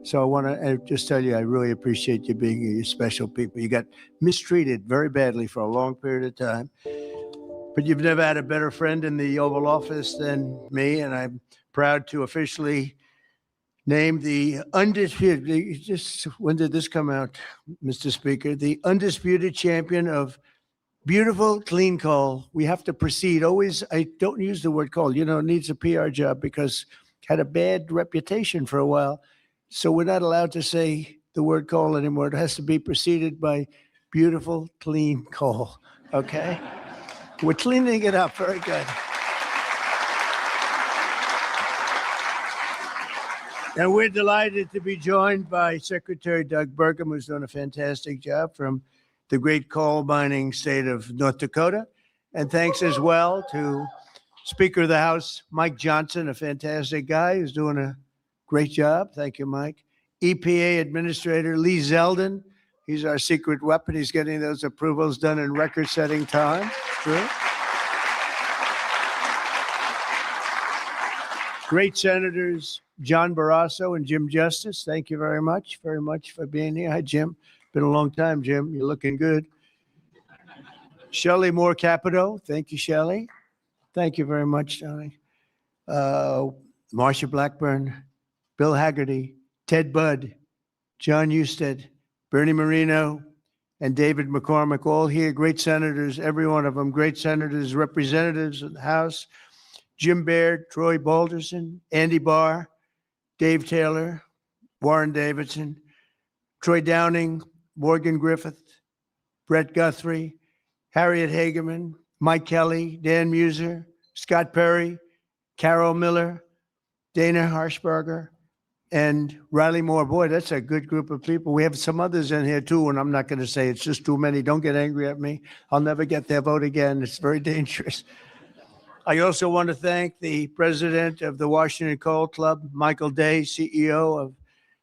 So I want to just tell you, I really appreciate you being here. You're special people. You got mistreated very badly for a long period of time, but you've never had a better friend in the Oval Office than me, and I'm proud to officially name the undisputed, just when did this come out, Mr. Speaker? The undisputed champion of beautiful, clean coal. We have to proceed. Always, I don't use the word coal. You know, it needs a PR job because it had a bad reputation for a while. So we're not allowed to say the word coal anymore. It has to be preceded by beautiful, clean coal. Okay? We're cleaning it up. Very good. And we're delighted to be joined by Secretary Doug Burgum, who's done a fantastic job from the great coal mining state of North Dakota. And thanks as well to Speaker of the House, Mike Johnson, a fantastic guy who's doing a great job. Thank you, Mike. EPA Administrator Lee Zeldin. He's our secret weapon. He's getting those approvals done in record-setting time. True. Great senators, John Barrasso and Jim Justice. Thank you very much for being here. Hi, Jim. Been a long time, Jim. You're looking good. Shelley Moore Capito. Thank you, Shelley. Thank you very much, Johnny. Marsha Blackburn, Bill Haggerty, Ted Budd, John Husted, Bernie Marino, and David McCormick, all here, great senators, every one of them, great senators, representatives of the House, Jim Baird, Troy Balderson, Andy Barr, Dave Taylor, Warren Davidson, Troy Downing, Morgan Griffith, Brett Guthrie, Harriet Hageman, Mike Kelly, Dan Muser, Scott Perry, Carol Miller, Dana Harshberger, and Riley Moore. Boy, that's a good group of people. We have some others in here too, and I'm not going to say it's just too many. Don't get angry at me. I'll never get their vote again. It's very dangerous. I also want to thank the president of the Washington Coal Club, Michael Day, CEO of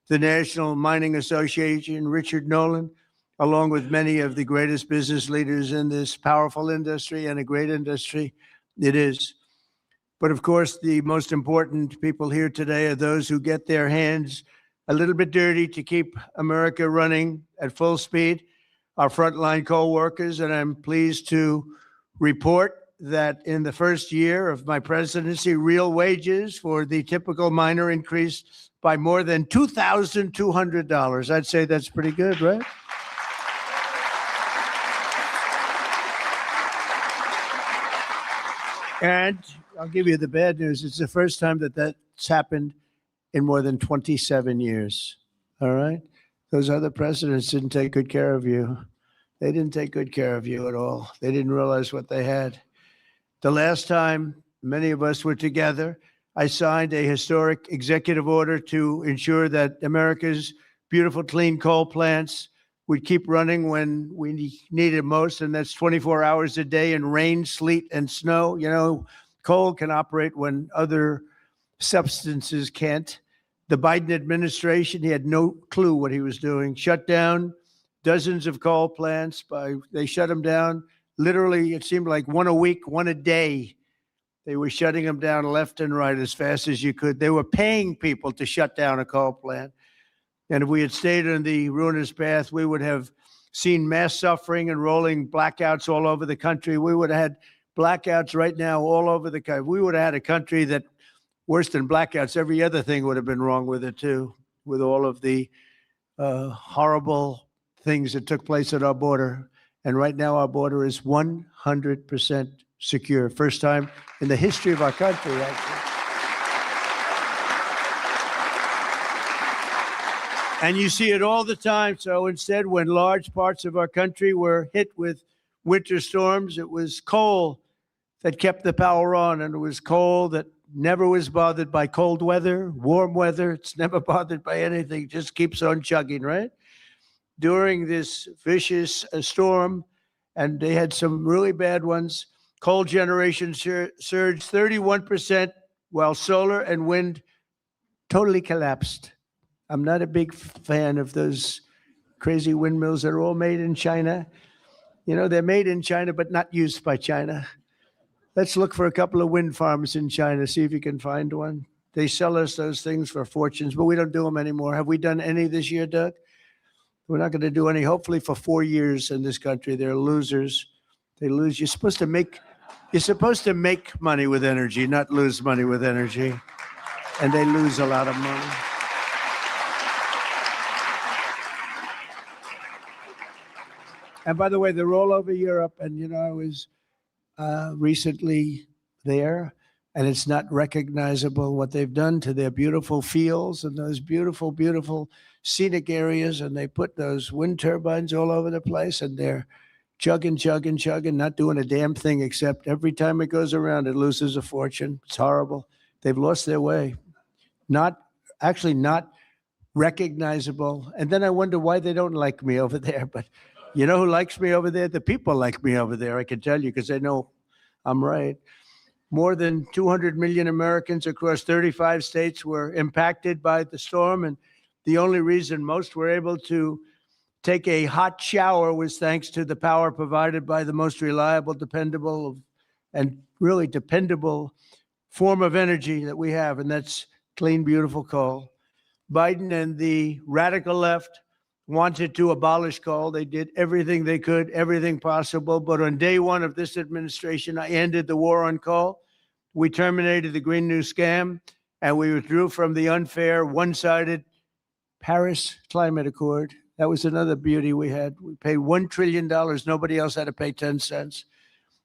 the National Mining Association, Richard Nolan, along with many of the greatest business leaders in this powerful industry and a great industry it is. But of course, the most important people here today are those who get their hands a little bit dirty to keep America running at full speed, our frontline coal workers. And I'm pleased to report that in the first year of my presidency, real wages for the typical miner increased by more than $2,200. I'd say that's pretty good, right? And I'll give you the bad news. It's the first time that that's happened in more than 27 years. All right? Those other presidents didn't take good care of you. They didn't take good care of you at all. They didn't realize what they had. The last time many of us were together, I signed a historic executive order to ensure that America's beautiful, clean coal plants would keep running when we need it most, and that's 24 hours a day in rain, sleet, and snow. You know, coal can operate when other substances can't. The Biden administration, he had no clue what he was doing. Shut down dozens of coal plants. They shut them down. Literally, it seemed like one a week, one a day. They were shutting them down left and right as fast as you could. They were paying people to shut down a coal plant. And if we had stayed on the ruinous path, we would have seen mass suffering and rolling blackouts all over the country. We would have had blackouts right now all over the country. We would have had a country that, worse than blackouts, every other thing would have been wrong with it too, with all of the horrible things that took place at our border. And right now our border is 100% secure. First time in the history of our country, actually. And you see it all the time. So instead, when large parts of our country were hit with winter storms, it was coal that kept the power on. And it was coal that never was bothered by cold weather, warm weather. It's never bothered by anything. It just keeps on chugging, right? During this vicious storm, and they had some really bad ones, coal generation surged 31%, while solar and wind totally collapsed. I'm not a big fan of those crazy windmills that are all made in China. You know, they're made in China, but not used by China. Let's look for a couple of wind farms in China, see if you can find one. They sell us those things for fortunes, but we don't do them anymore. Have we done any this year, Doug? We're not going to do any, hopefully, for 4 years in this country. They're losers. They lose. You're supposed to make money with energy, not lose money with energy. And they lose a lot of money. And by the way, they're all over Europe. And, I was recently there, and it's not recognizable what they've done to their beautiful fields and those beautiful, beautiful scenic areas. And they put those wind turbines all over the place, and they're chugging, not doing a damn thing, except every time it goes around, it loses a fortune. It's horrible. They've lost their way. Not recognizable. And then I wonder why they don't like me over there. But you know who likes me over there? The people like me over there, I can tell you, because they know I'm right. More than 200 million Americans across 35 states were impacted by the storm. And the only reason most were able to take a hot shower was thanks to the power provided by the most reliable, dependable, and really dependable form of energy that we have, and that's clean, beautiful coal. Biden and the radical left wanted to abolish coal. They did everything they could, everything possible. But on day one of this administration, I ended the war on coal. We terminated the Green New Scam, and we withdrew from the unfair, one-sided Paris Climate Accord. That was another beauty we had. We paid $1 trillion. Nobody else had to pay 10 cents.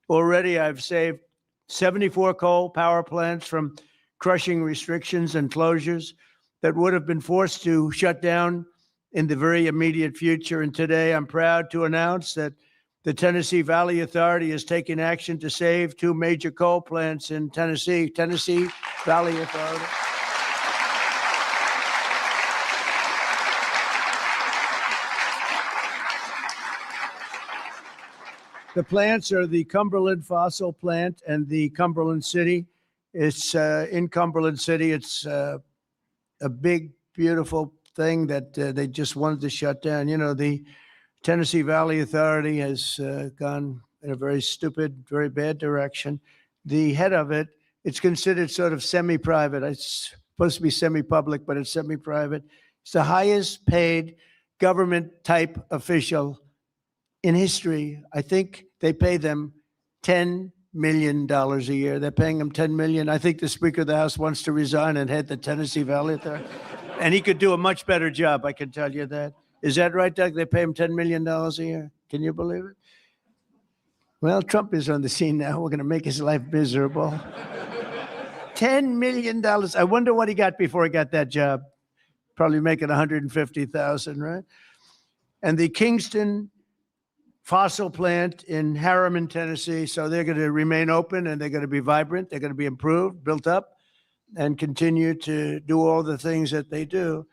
Already, I've saved 74 coal power plants from crushing restrictions and closures that would have been forced to shut down in the very immediate future. And today, I'm proud to announce that the Tennessee Valley Authority has taken action to save 2 major coal plants in Tennessee. Tennessee Valley Authority. The plants are the Cumberland Fossil Plant and the Cumberland City. It's in Cumberland City. It's a big, beautiful thing that they just wanted to shut down. The Tennessee Valley Authority has gone in a very stupid, very bad direction. The head of it, it's considered sort of semi-private. It's supposed to be semi-public, but it's semi-private. It's the highest paid government type official in history. I think they pay them $10 million a year. They're paying them $10 million. I think the Speaker of the House wants to resign and head the Tennessee Valley Authority. And he could do a much better job, I can tell you that. Is that right, Doug? They pay him $10 million a year. Can you believe it? Well, Trump is on the scene now. We're going to make his life miserable. $10 million. I wonder what he got before he got that job. Probably making $150,000, right? And the Kingston fossil plant in Harriman, Tennessee. So they're going to remain open, and they're going to be vibrant. They're going to be improved, built up, and continue to do all the things that they do.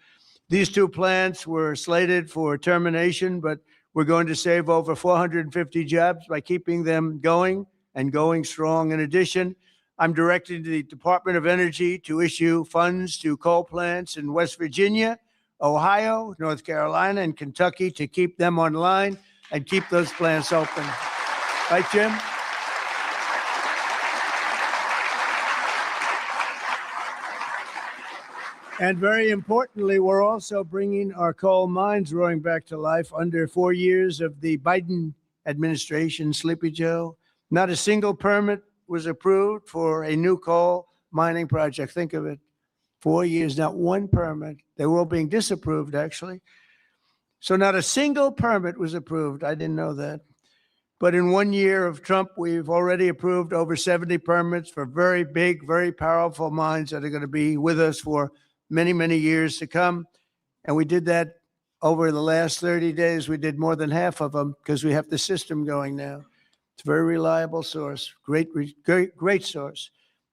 These 2 plants were slated for termination, but we're going to save over 450 jobs by keeping them going and going strong. In addition, I'm directing the Department of Energy to issue funds to coal plants in West Virginia, Ohio, North Carolina, and Kentucky to keep them online and keep those plants open. Right, Jim? And very importantly, we're also bringing our coal mines roaring back to life. Under 4 years of the Biden administration, Sleepy Joe, not a single permit was approved for a new coal mining project. Think of it. 4 years, not one permit. They were all being disapproved, actually. So not a single permit was approved. I didn't know that. But in 1 year of Trump, we've already approved over 70 permits for very big, very powerful mines that are going to be with us for many, many years to come. And we did that over the last 30 days. We did more than half of them because we have the system going now. It's a very reliable source, great source.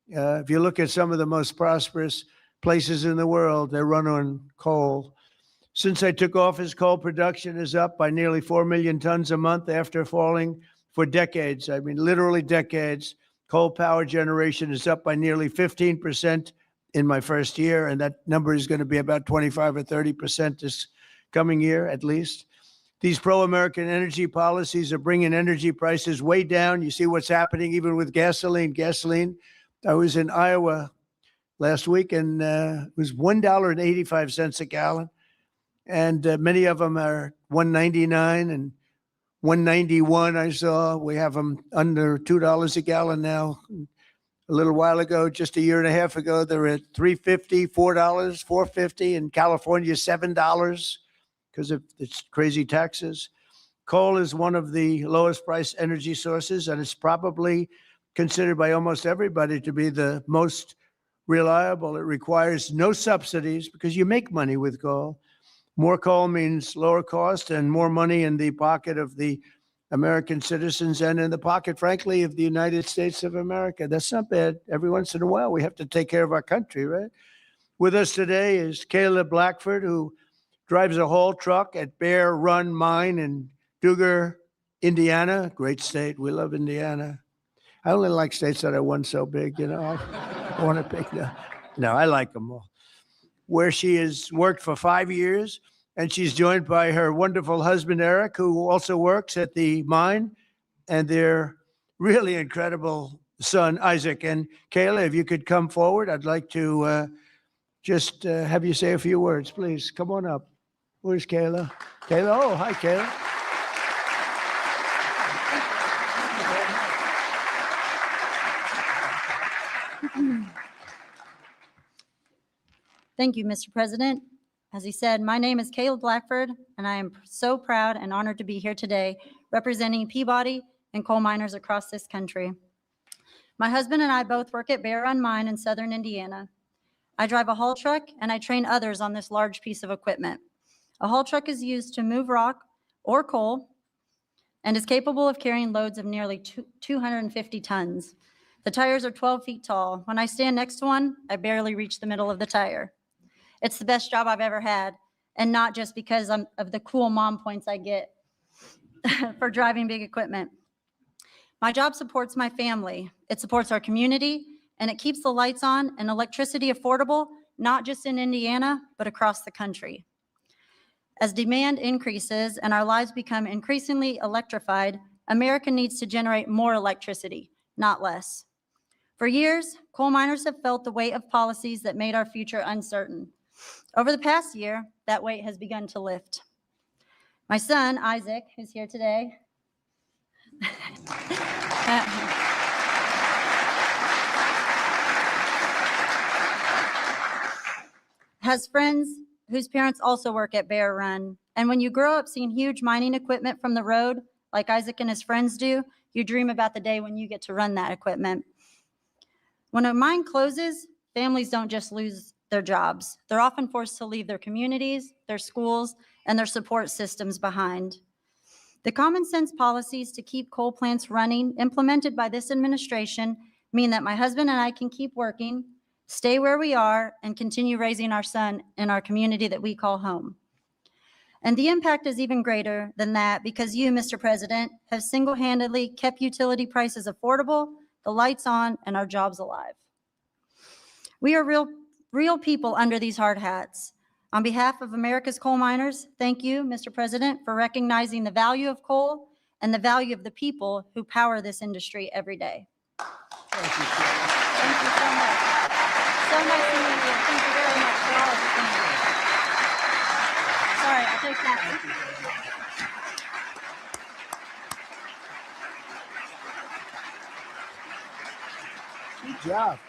If you look at some of the most prosperous places in the world, they run on coal. Since I took office, coal production is up by nearly 4 million tons a month after falling for decades. I mean, literally decades. Coal power generation is up by nearly 15% in my first year, and that number is going to be about 25 or 30% this coming year, at least. These pro-American energy policies are bringing energy prices way down. You see what's happening even with gasoline. I was in Iowa last week, and it was $1.85 a gallon. And many of them are $1.99 and $1.91. I saw we have them under $2 a gallon now. A little while ago, just a year and a half ago, they're at $3.50, $4, $4.50. In California, $7 because of its crazy taxes. Coal is one of the lowest price energy sources, and it's probably considered by almost everybody to be the most reliable. It requires no subsidies because you make money with coal. More coal means lower cost and more money in the pocket of the American citizens and in the pocket, frankly, of the United States of America. That's not bad. Every once in a while, we have to take care of our country, right? With us today is Kayla Blackford, who drives a haul truck at Bear Run Mine in Duggar, Indiana. Great state. We love Indiana. I only like states that are one so big, you know. I want to pick them. No, I like them all. Where she has worked for 5 years, and she's joined by her wonderful husband, Eric, who also works at the mine, and their really incredible son, Isaac. And Kayla, if you could come forward, I'd like to just have you say a few words, please. Come on up. Where's Kayla? Kayla, oh, hi, Kayla. Thank you, Mr. President. As he said, my name is Kayla Blackford, and I am so proud and honored to be here today representing Peabody and coal miners across this country. My husband and I both work at Bear Run Mine in southern Indiana. I drive a haul truck, and I train others on this large piece of equipment. A haul truck is used to move rock or coal and is capable of carrying loads of nearly 250 tons. The tires are 12 feet tall. When I stand next to one, I barely reach the middle of the tire. It's the best job I've ever had, and not just because of the cool mom points I get for driving big equipment. My job supports my family. It supports our community, and it keeps the lights on and electricity affordable, not just in Indiana, but across the country. As demand increases and our lives become increasingly electrified, America needs to generate more electricity, not less. For years, coal miners have felt the weight of policies that made our future uncertain. Over the past year, that weight has begun to lift. My son, Isaac, who's here today, has friends whose parents also work at Bear Run. And when you grow up seeing huge mining equipment from the road, like Isaac and his friends do, you dream about the day when you get to run that equipment. When a mine closes, families don't just lose their jobs. They're often forced to leave their communities, their schools, and their support systems behind. The common sense policies to keep coal plants running implemented by this administration mean that my husband and I can keep working, stay where we are, and continue raising our son in our community that we call home. And the impact is even greater than that because you, Mr. President, have single-handedly kept utility prices affordable, the lights on, and our jobs alive. We are real people under these hard hats. On behalf of America's coal miners, thank you, Mr. President, for recognizing the value of coal and the value of the people who power this industry every day. Thank you, Thank you so much. So nice to meet you. Thank you very much for all of the things. Sorry, I'll take that. Good job.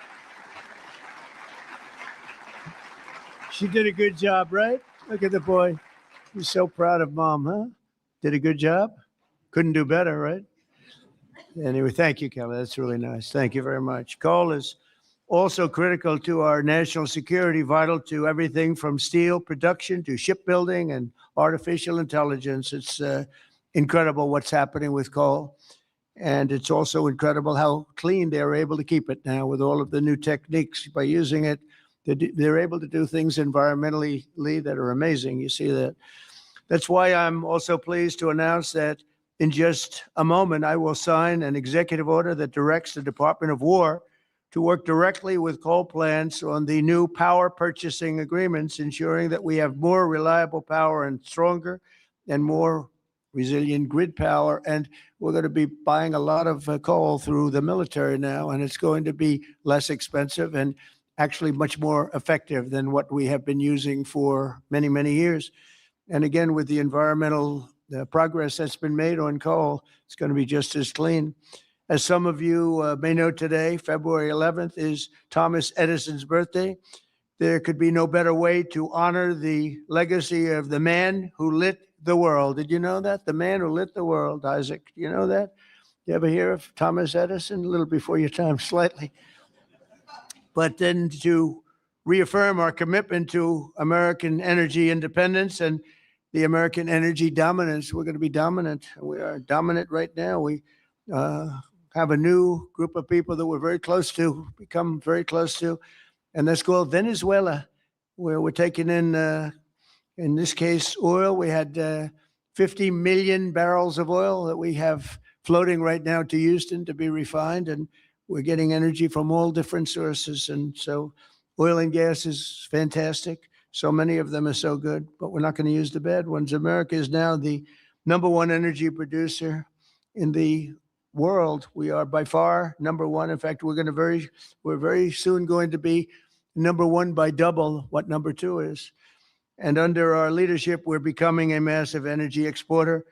She did a good job, right? Look at the boy. He's so proud of mom, huh? Did a good job? Couldn't do better, right? Anyway, thank you, Kelly. That's really nice. Thank you very much. Coal is also critical to our national security, vital to everything from steel production to shipbuilding and artificial intelligence. It's incredible what's happening with coal. And it's also incredible how clean they're able to keep it now with all of the new techniques. By using it, they're able to do things environmentally that are amazing. You see that. That's why I'm also pleased to announce that in just a moment, I will sign an executive order that directs the Department of War to work directly with coal plants on the new power purchasing agreements, ensuring that we have more reliable power and stronger and more resilient grid power. And we're going to be buying a lot of coal through the military now, and it's going to be less expensive. And actually much more effective than what we have been using for many, many years. And again, with the environmental progress that's been made on coal, it's going to be just as clean. As some of you may know today, February 11th is Thomas Edison's birthday. There could be no better way to honor the legacy of the man who lit the world. Did you know that? The man who lit the world, Isaac. Do you know that? You ever hear of Thomas Edison? A little before your time, slightly. But then to reaffirm our commitment to American energy independence and the American energy dominance. We're going to be dominant. We are dominant right now. We have a new group of people that we're very close to, become very close to, and that's called Venezuela, where we're taking in this case, oil. We had 50 million barrels of oil that we have floating right now to Houston to be refined, and we're getting energy from all different sources. And so oil and gas is fantastic. So many of them are so good, but we're not going to use the bad ones. America is now the #1 energy producer in the world. We are by far #1. In fact, we're very soon going to be #1 by double what #2 is. And under our leadership, we're becoming a massive energy exporter.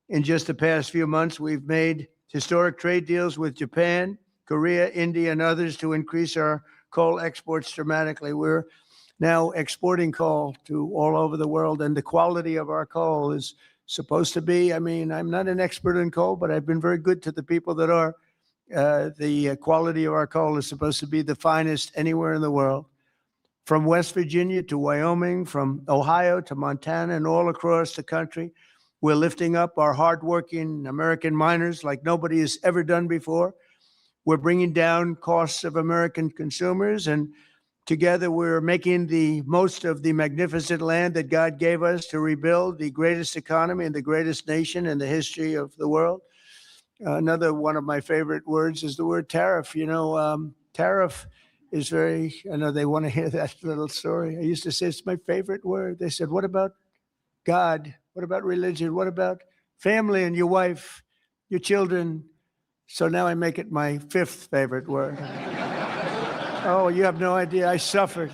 In just the past few months, we've made historic trade deals with Japan, Korea, India, and others to increase our coal exports dramatically. We're now exporting coal to all over the world, and the quality of our coal is supposed to be, I mean, I'm not an expert in coal, but I've been very good to the people that are. The quality of our coal is supposed to be the finest anywhere in the world. From West Virginia to Wyoming, from Ohio to Montana, and all across the country, we're lifting up our hardworking American miners like nobody has ever done before. We're bringing down costs of American consumers, and together we're making the most of the magnificent land that God gave us to rebuild the greatest economy and the greatest nation in the history of the world. Another one of my favorite words is the word tariff. You know, tariff is very, I know they want to hear that little story. I used to say it's my favorite word. They said, what about God? What about religion? What about family and your wife, your children? So now I make it my 5th favorite word. Oh, you have no idea. I suffered.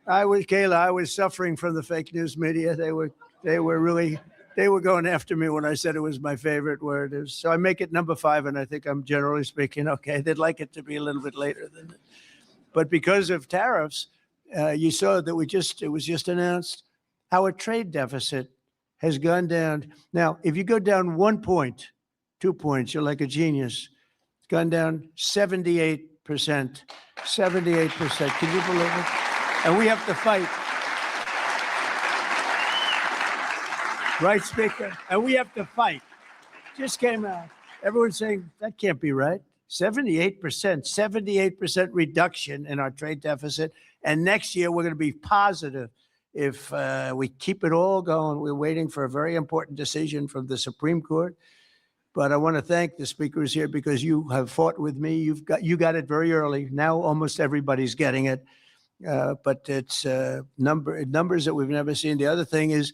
I was suffering from the fake news media. They were going after me when I said it was my favorite word. So I make it #5, and I think I'm generally speaking okay. They'd like it to be a little bit later than that. But because of tariffs, you saw that it was just announced, our trade deficit has gone down. Now, if you go down 1 point, 2 points, you're like a genius. It's gone down 78%. 78%. Can you believe it? And we have to fight. Right, Speaker? And we have to fight. Just came out. Everyone's saying, that can't be right. 78% reduction in our trade deficit. And next year, we're going to be positive if we keep it all going. We're waiting for a very important decision from the Supreme Court. But I want to thank the speakers here because you have fought with me. You got it very early. Now almost everybody's getting it. But it's numbers that we've never seen. The other thing is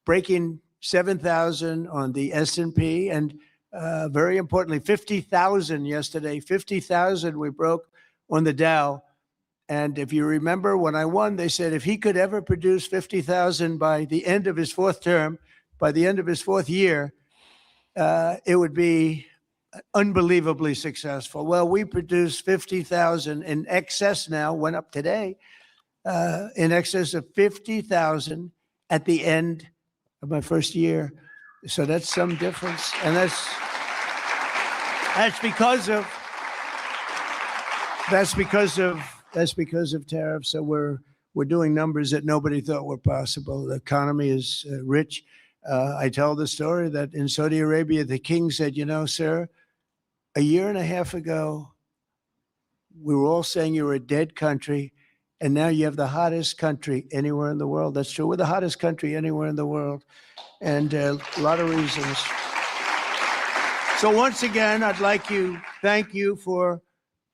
breaking 7,000 on the S&P, and very importantly, 50,000 yesterday. 50,000 we broke on the Dow. And if you remember, when I won, they said if he could ever produce 50,000 by the end of his 4th term, by the end of his 4th year, it would be unbelievably successful. Well, we produced 50,000 in excess now, went up today, in excess of 50,000 at the end of my 1st year. So that's some difference. And that's because of tariffs. So we're doing numbers that nobody thought were possible. The economy is rich. I tell the story that in Saudi Arabia, the king said, you know, sir, a year and a half ago, we were all saying you were a dead country, and now you have the hottest country anywhere in the world. That's true. We're the hottest country anywhere in the world, and a lot of reasons. So once again, I'd like to thank you for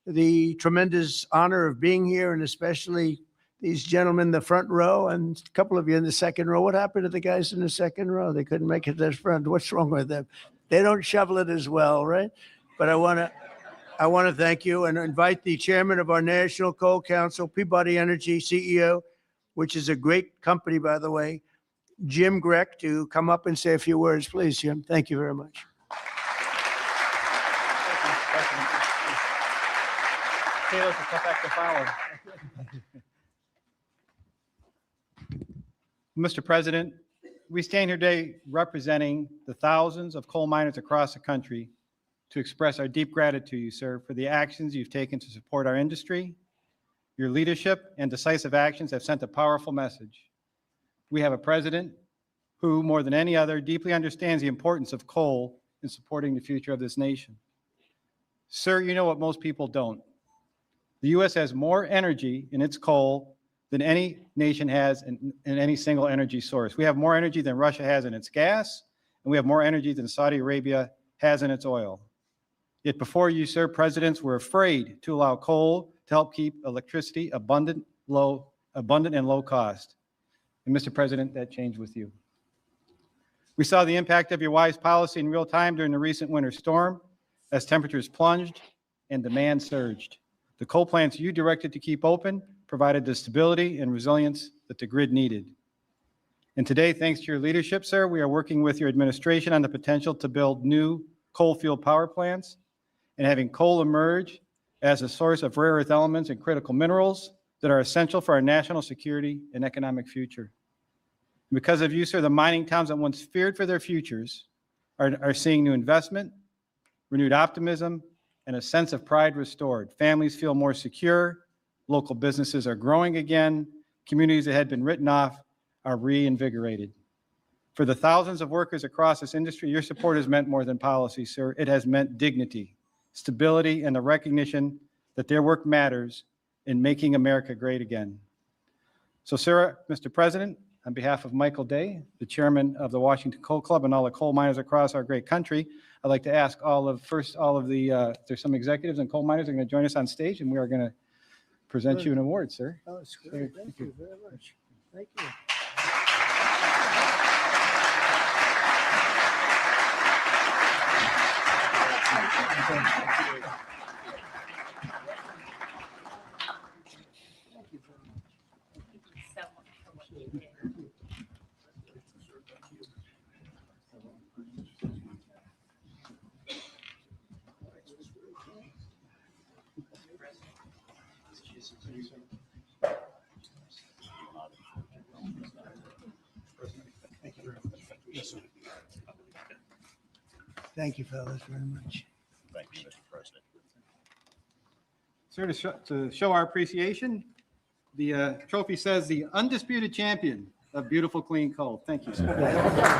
the tremendous honor of being here, and especially these gentlemen in the front row and a couple of you in the second row. What happened to the guys in the second row? They couldn't make it to the front. What's wrong with them? They don't shovel it as well, right? But I want I want to thank you and invite the chairman of our National Coal Council, Peabody Energy CEO, which is a great company, by the way, Jim Greck, to come up and say a few words. Please, Jim. Thank you very much. Mr. President, we stand here today representing the thousands of coal miners across the country to express our deep gratitude to you, sir, for the actions you've taken to support our industry. Your leadership and decisive actions have sent a powerful message. We have a president who, more than any other, deeply understands the importance of coal in supporting the future of this nation. Sir, you know what most people don't. The U.S. has more energy in its coal than any nation has in any single energy source. We have more energy than Russia has in its gas, and we have more energy than Saudi Arabia has in its oil. Yet before you, sir, presidents were afraid to allow coal to help keep electricity abundant and low cost. And Mr. President, that changed with you. We saw the impact of your wise policy in real time during the recent winter storm as temperatures plunged and demand surged. The coal plants you directed to keep open provided the stability and resilience that the grid needed. And today, thanks to your leadership, sir, we are working with your administration on the potential to build new coal-fueled power plants and having coal emerge as a source of rare earth elements and critical minerals that are essential for our national security and economic future. And because of you, sir, the mining towns that once feared for their futures are seeing new investment, renewed optimism, and a sense of pride restored. Families feel more secure, local businesses are growing again, communities that had been written off are reinvigorated. For the thousands of workers across this industry, your support has meant more than policy, sir. It has meant dignity, stability, and the recognition that their work matters in making America great again. So, sir, Mr. President, on behalf of Michael Day, the chairman of the Washington Coal Club, and all the coal miners across our great country, I'd like to ask there's some executives and coal miners are going to join us on stage, and we are going to present you an award, sir. Oh, it's great. Thank you very much. Thank you. Thank you, fellas, very much. Thank you, Mr. President. Sir, to show our appreciation, the trophy says the undisputed champion of beautiful clean coal. Thank you, sir.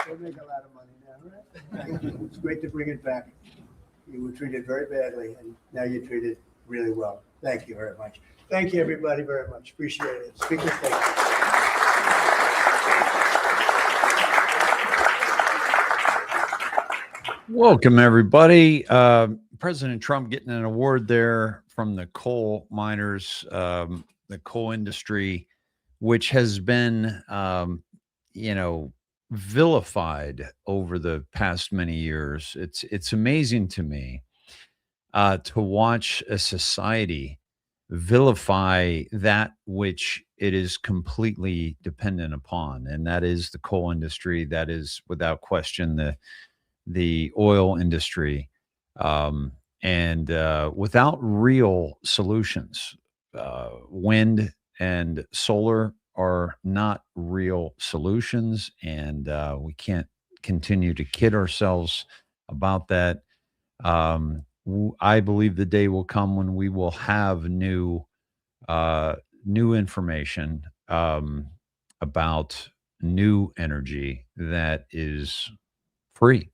We'll make a lot of money now, right? Thank you. It's great to bring it back. You were treated very badly, and now you're treated really well. Thank you very much. Thank you, everybody, very much. Appreciate it. Speaker, thank you. Welcome, everybody. President Trump getting an award there from the coal miners, the coal industry, which has been, vilified over the past many years. It's amazing to me to watch a society vilify that which it is completely dependent upon, and that is the coal industry. That is, without question, the oil industry, and without real solutions. Wind and solar are not real solutions, and we can't continue to kid ourselves about that. I believe the day will come when we will have new information about new energy that is free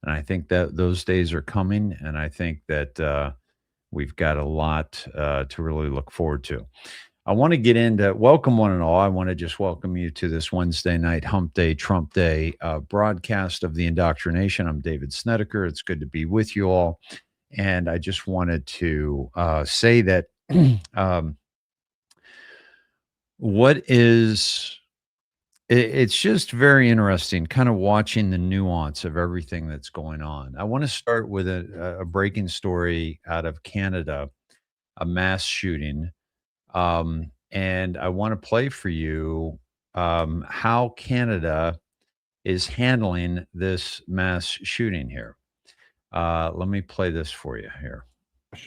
And I think that those days are coming. And I think that we've got a lot to really look forward to. I want to get into welcome one and all. I want to just welcome you to this Wednesday night Hump Day, Trump Day broadcast of the Indoctrination. I'm David Snedeker. It's good to be with you all. And I just wanted to say that it's just very interesting kind of watching the nuance of everything that's going on. I want to start with a breaking story out of Canada, a mass shooting. And I want to play for you how Canada is handling this mass shooting here. Let me play this for you here.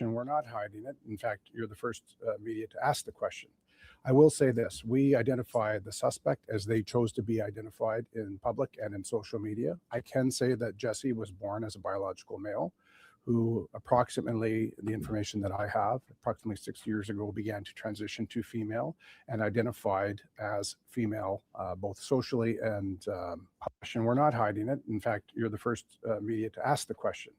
We're not hiding it. In fact, you're the first media to ask the question. I will say this. We identified the suspect as they chose to be identified in public and in social media. I can say that Jesse was born as a biological male who approximately, the information that I have, approximately 6 years ago began to transition to female and identified as female, both socially and we're not hiding it. In fact, you're the first media to ask the question.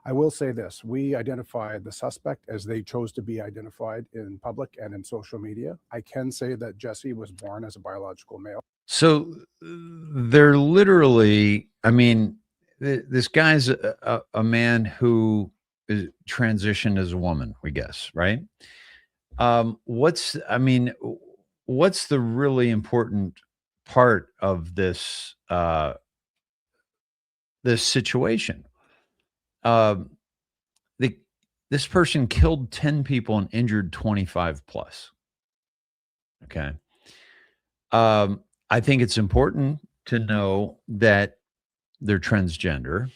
I will say this. We identified the suspect as they chose to be identified in public and in social media. I can say that Jesse was born as a biological male. So they're literally, I mean, this guy's a man who is transitioned as a woman, we guess, right? What's the really important part of this this situation? This person killed 10 people and injured 25 plus. Okay. I think it's important to know that they're transgender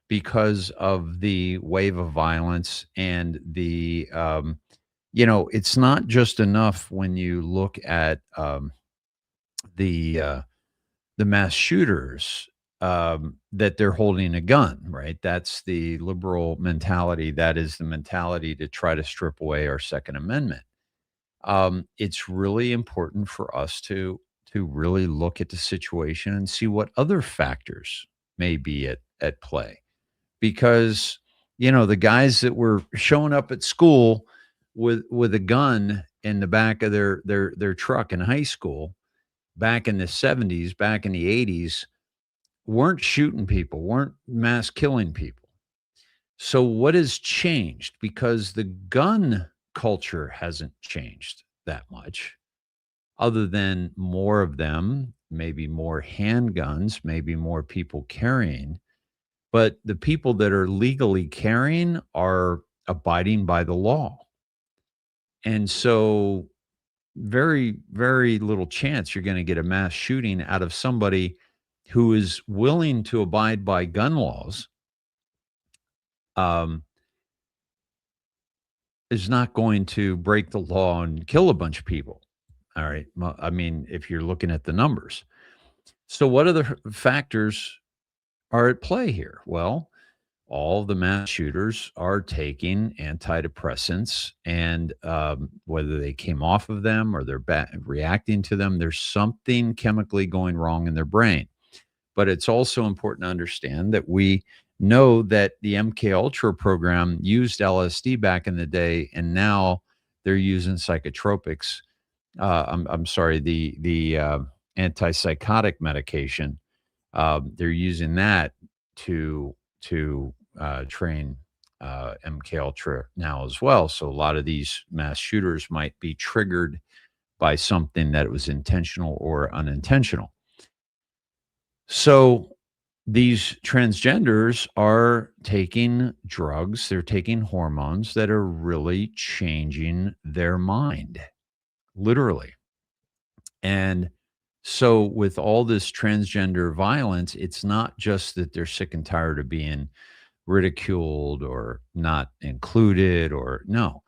because of the wave of violence and the, it's not just enough when you look at the mass shooters that they're holding a gun, right? That's the liberal mentality. That is the mentality to try to strip away our Second Amendment. It's really important for us to really look at the situation and see what other factors may be at play. Because, the guys that were showing up at school with a gun in the back of their truck in high school back in the 70s, back in the 80s, weren't shooting people, weren't mass killing people. So what has changed? Because the gun culture hasn't changed that much, other than more of them, maybe more handguns, maybe more people carrying. But the people that are legally carrying are abiding by the law. And so very, very little chance you're going to get a mass shooting out of somebody who is willing to abide by gun laws, is not going to break the law and kill a bunch of people. All right. I mean, if you're looking at the numbers. So what other factors are at play here? Well, all the mass shooters are taking antidepressants, and whether they came off of them or they're reacting to them, there's something chemically going wrong in their brain. But it's also important to understand that we know that the MK Ultra program used LSD back in the day, and now they're using psychotropics. I'm sorry, the antipsychotic medication. They're using that to train MK Ultra now as well. So a lot of these mass shooters might be triggered by something that was intentional or unintentional. So these transgenders are taking drugs, they're taking hormones that are really changing their mind, literally. And so with all this transgender violence, it's not just that they're sick and tired of being ridiculed or not included, or no,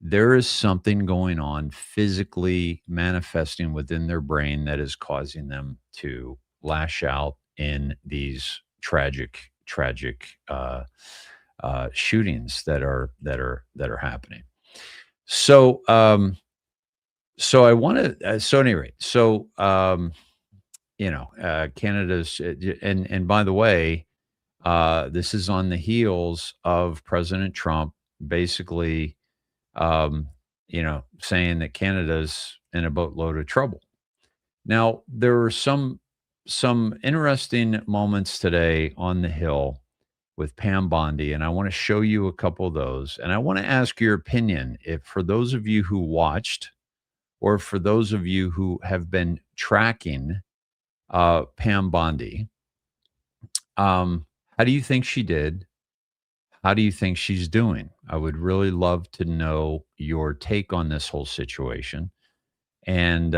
there is something going on physically manifesting within their brain that is causing them to lash out in these tragic shootings that are happening. So so I want to so anyway, so Canada's and by the way, This is on the heels of President Trump basically, saying that Canada's in a boatload of trouble. Now, there were some interesting moments today on the Hill with Pam Bondi, and I want to show you a couple of those. And I want to ask your opinion, if for those of you who watched, or for those of you who have been tracking Pam Bondi, how do you think she did? How do you think she's doing? I would really love to know your take on this whole situation. And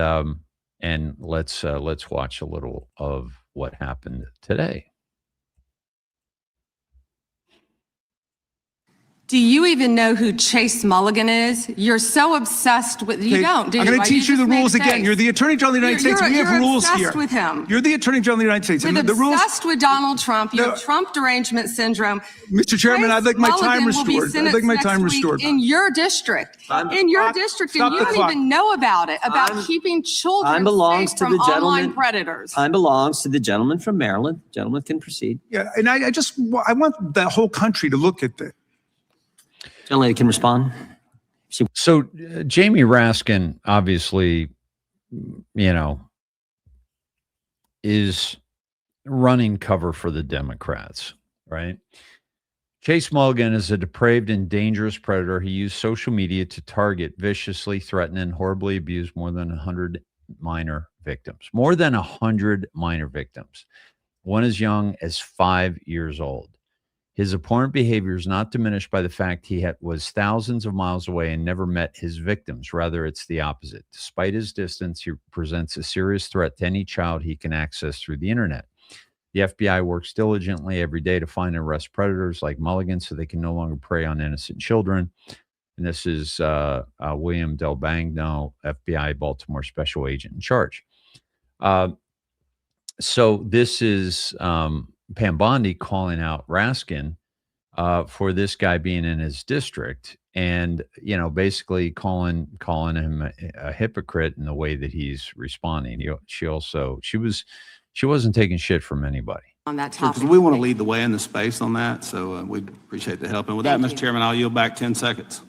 let's watch a little of what happened today. Do you even know who Chase Mulligan is? You're so obsessed with you Okay, don't. Do I'm you? going to teach you the rules again. Face. You're the Attorney General of the United States. We have rules obsessed here. with him. You're the Attorney General of the United States. With And the rules, obsessed with Donald Trump. You No. have Trump derangement syndrome. Mr. Chairman, Chase I'd like my time Mulligan will be restored. I'd like my sentenced time next week restored. in your district. In your district, and stop you the don't clock. even know about it. About Time- keeping children time belongs safe to from the gentleman. online predators. Time belongs to the gentleman from Maryland. Gentleman can proceed. Yeah, and I want the whole country to look at this. Gentleman can respond. So Jamie Raskin, obviously, is running cover for the Democrats, right? Chase Mulligan is a depraved and dangerous predator. He used social media to target, viciously threaten, and horribly abuse more than 100 minor victims. More than 100 minor victims. One as young as 5 years old. His abhorrent behavior is not diminished by the fact he was thousands of miles away and never met his victims. Rather, it's the opposite. Despite his distance, he presents a serious threat to any child he can access through the internet. The FBI works diligently every day to find and arrest predators like Mulligan so they can no longer prey on innocent children. And this is William Del Bagno, FBI Baltimore special agent in charge. So this is Pam Bondi calling out Raskin for this guy being in his district, and basically calling him a hypocrite in the way that he's responding. She wasn't taking shit from anybody. On that Because topic. we want to lead the way in the space on that, so we appreciate the help. And with that, Thank Mr. you. Chairman, I'll yield back 10 seconds.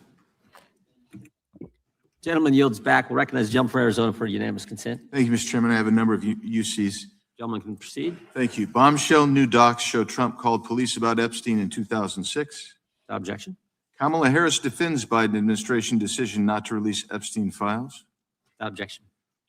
Gentleman yields back. We'll recognize the gentleman from Arizona for unanimous consent. Thank you, Mr. Chairman. I have a number of UCs. Gentleman can proceed. Thank you. Bombshell new docs show Trump called police about Epstein in 2006. Without objection. Kamala Harris defends Biden administration decision not to release Epstein files. Without objection.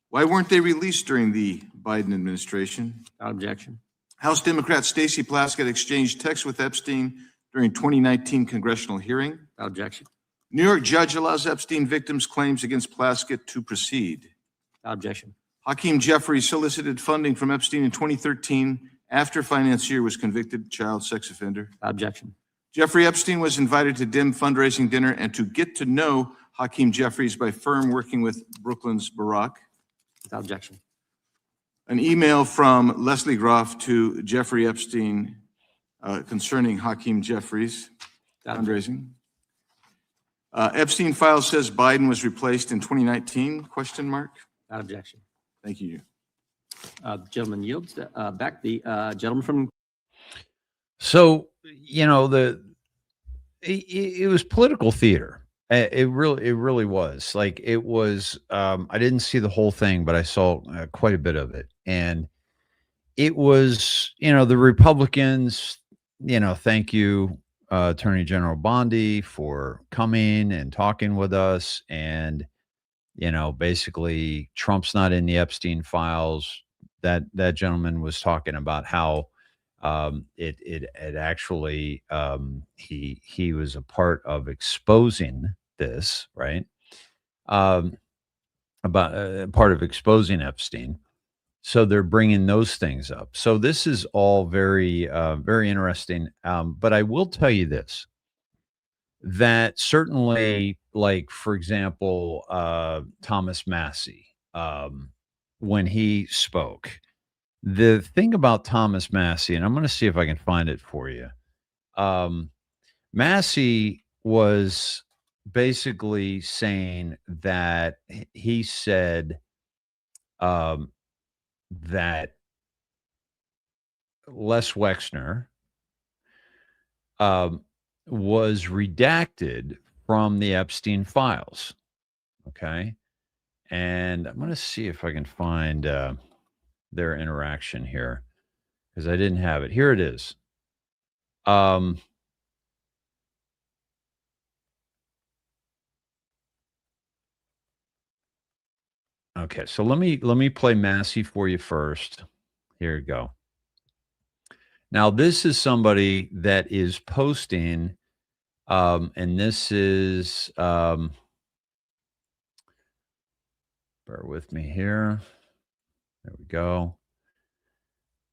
Why weren't they released during the Biden administration? Without objection. House Democrat Stacey Plaskett exchanged texts with Epstein during 2019 congressional hearing. Without objection. New York judge allows Epstein victims' claims against Plaskett to proceed. Without objection. Hakeem Jeffries solicited funding from Epstein in 2013 after financier was convicted child sex offender. Without objection. Jeffrey Epstein was invited to dim fundraising dinner and to get to know Hakeem Jeffries by firm working with Brooklyn's Barack. Without objection. An email from Leslie Groff to Jeffrey Epstein concerning Hakeem Jeffries Without objection. fundraising. Epstein file says Biden was replaced in 2019, question mark. Without objection. Thank you. The gentleman yields back. The gentleman from So it was political theater. It really was. Like, it was. I didn't see the whole thing, but I saw quite a bit of it, and it was the Republicans. Thank you, Attorney General Bondi, for coming and talking with us, and basically Trump's not in the Epstein files. That gentleman was talking about how it actually he was a part of exposing this, right? About part of exposing Epstein. So they're bringing those things up. So this is all very very interesting. But I will tell you this, that certainly, like, for example, Thomas Massey, when he spoke, the thing about Thomas Massey, and I'm going to see if I can find it for you. Massey was basically saying that he said that Les Wexner, was redacted from the Epstein files. Okay. And I'm going to see if I can find their interaction here because I didn't have it. Here it is. Okay, so let me play Massey for you first. Here you go. Now this is somebody that is posting, and this is bear with me here. There we go.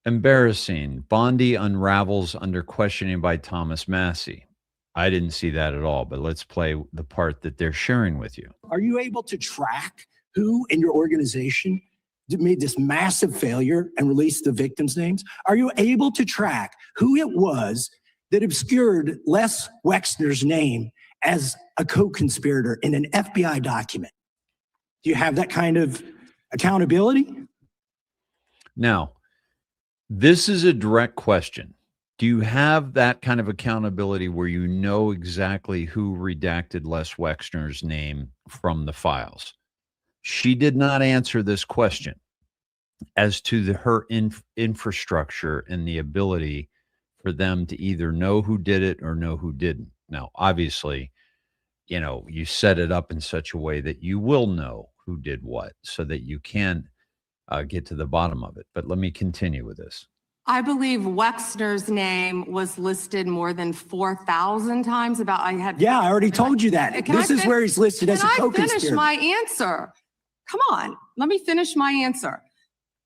Embarrassing. Bondi unravels under questioning by Thomas Massey. I didn't see that at all, but let's play the part that they're sharing with you. Are you able to track who in your organization made this massive failure and released the victims' names? Are you able to track who it was that obscured Les Wexner's name as a co-conspirator in an FBI document? Do you have that kind of accountability? Now, this is a direct question. Do you have that kind of accountability where you know exactly who redacted Les Wexner's name from the files? She did not answer this question as to her infrastructure and the ability for them to either know who did it or know who didn't. Now, obviously, you know, you set it up in such a way that you will know who did what so that you can get to the bottom of it. But let me continue with this. I believe Wexner's name was listed more than 4,000 times. Yeah, I already told you that. This is where he's listed as a Can I co-conspirator. finish my answer? Come on, let me finish my answer.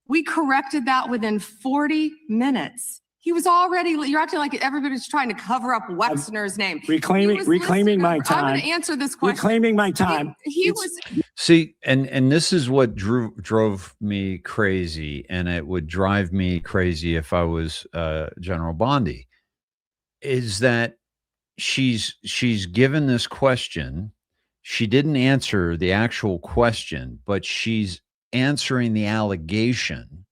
We corrected that within 40 minutes. He was already, you're acting like everybody's trying to cover up Wexner's name. Reclaiming my time. I'm going to answer this question. Reclaiming my time. He was. See, and this is what drove me crazy, and it would drive me crazy if I was General Bondi, is that she's given this question. She didn't answer the actual question, but she's answering the allegation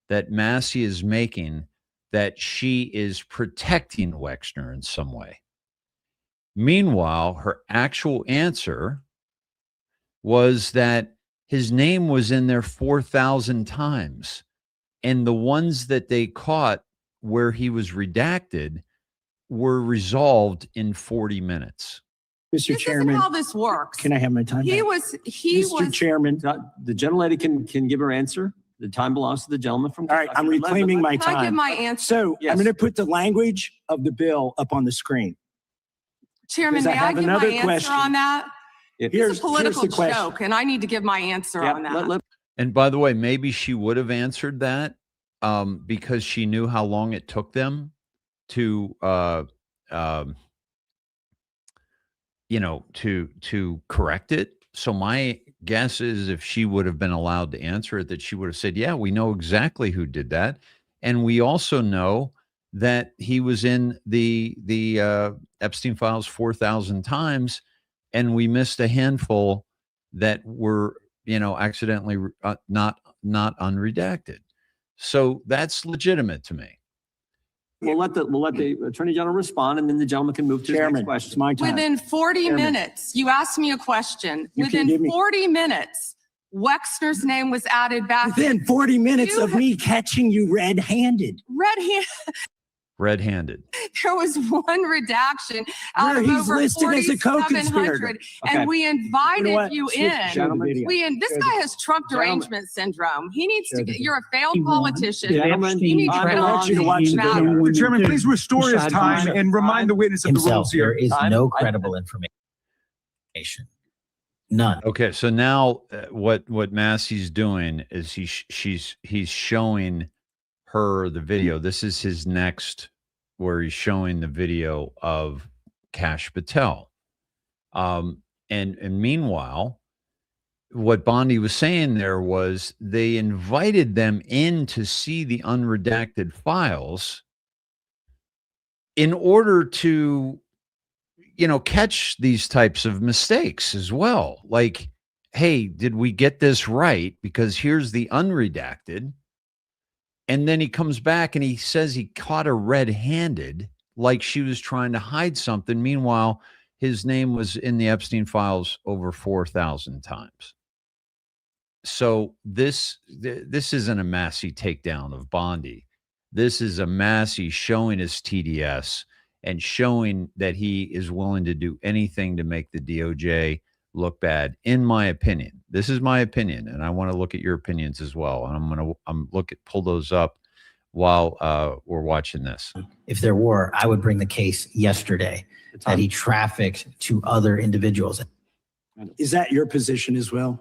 that Massey is making that she is protecting Wexner in some way. Meanwhile, her actual answer was that his name was in there 4,000 times. And the ones that they caught where he was redacted were resolved in 40 minutes. Mr. Chairman. This is how this works. Can I have my time back? Mr. Chairman. The gentlelady can give her answer. The time belongs to the gentleman from. All right, I'm reclaiming my Can I give time. my answer? So Yes. I'm going to put the language of the bill up on the screen. Chairman, because I may I have give my another answer question. on that? Here's It's a political the question. joke, and I need to give my answer on that. And by the way, maybe she would have answered that because she knew how long it took them to, to correct it. So my guess is if she would have been allowed to answer it, that she would have said, yeah, we know exactly who did that. And we also know that he was in the Epstein files 4,000 times, and we missed a handful that were, accidentally not unredacted. So that's legitimate to me. We'll let the Attorney General respond, and then the gentleman can move to his next Chairman, question. it's my time. Within 40 Chairman. minutes, you asked me a question. You can give Within me- 40 minutes, Wexner's name was added back. Within 40 minutes You of me catching you red-handed. Red-handed. There was one redaction out Where of he's over listed as a 4,700, co-conspirator. Okay. and we invited what? you Switch in. gentlemen. This guy has Trump derangement syndrome. He needs to get, you're a failed politician. Gentlemen, You need to I'm get not on you to watch the matter. video. Mr. Chairman, please restore his time and remind the witness of the rules There here. is no credible information. None. Okay, so now what Massey's doing is he's showing her the video. This is his next, where he's showing the video of Kash Patel. And meanwhile, what Bondi was saying there was they invited them in to see the unredacted files in order to, catch these types of mistakes as well. Like, hey, did we get this right? Because here's the unredacted. And then he comes back and he says he caught her red-handed. like she was trying to hide something. Meanwhile, his name was in the Epstein files over 4,000 times. So this isn't a Massey takedown of Bondi. This is a Massey showing his TDS and showing that he is willing to do anything to make the DOJ look bad, in my opinion. This is my opinion, and I want to look at your opinions as well. And I'm pull those up while we're watching this. If there were, I would bring the case yesterday that he trafficked to other individuals. Is that your position as well?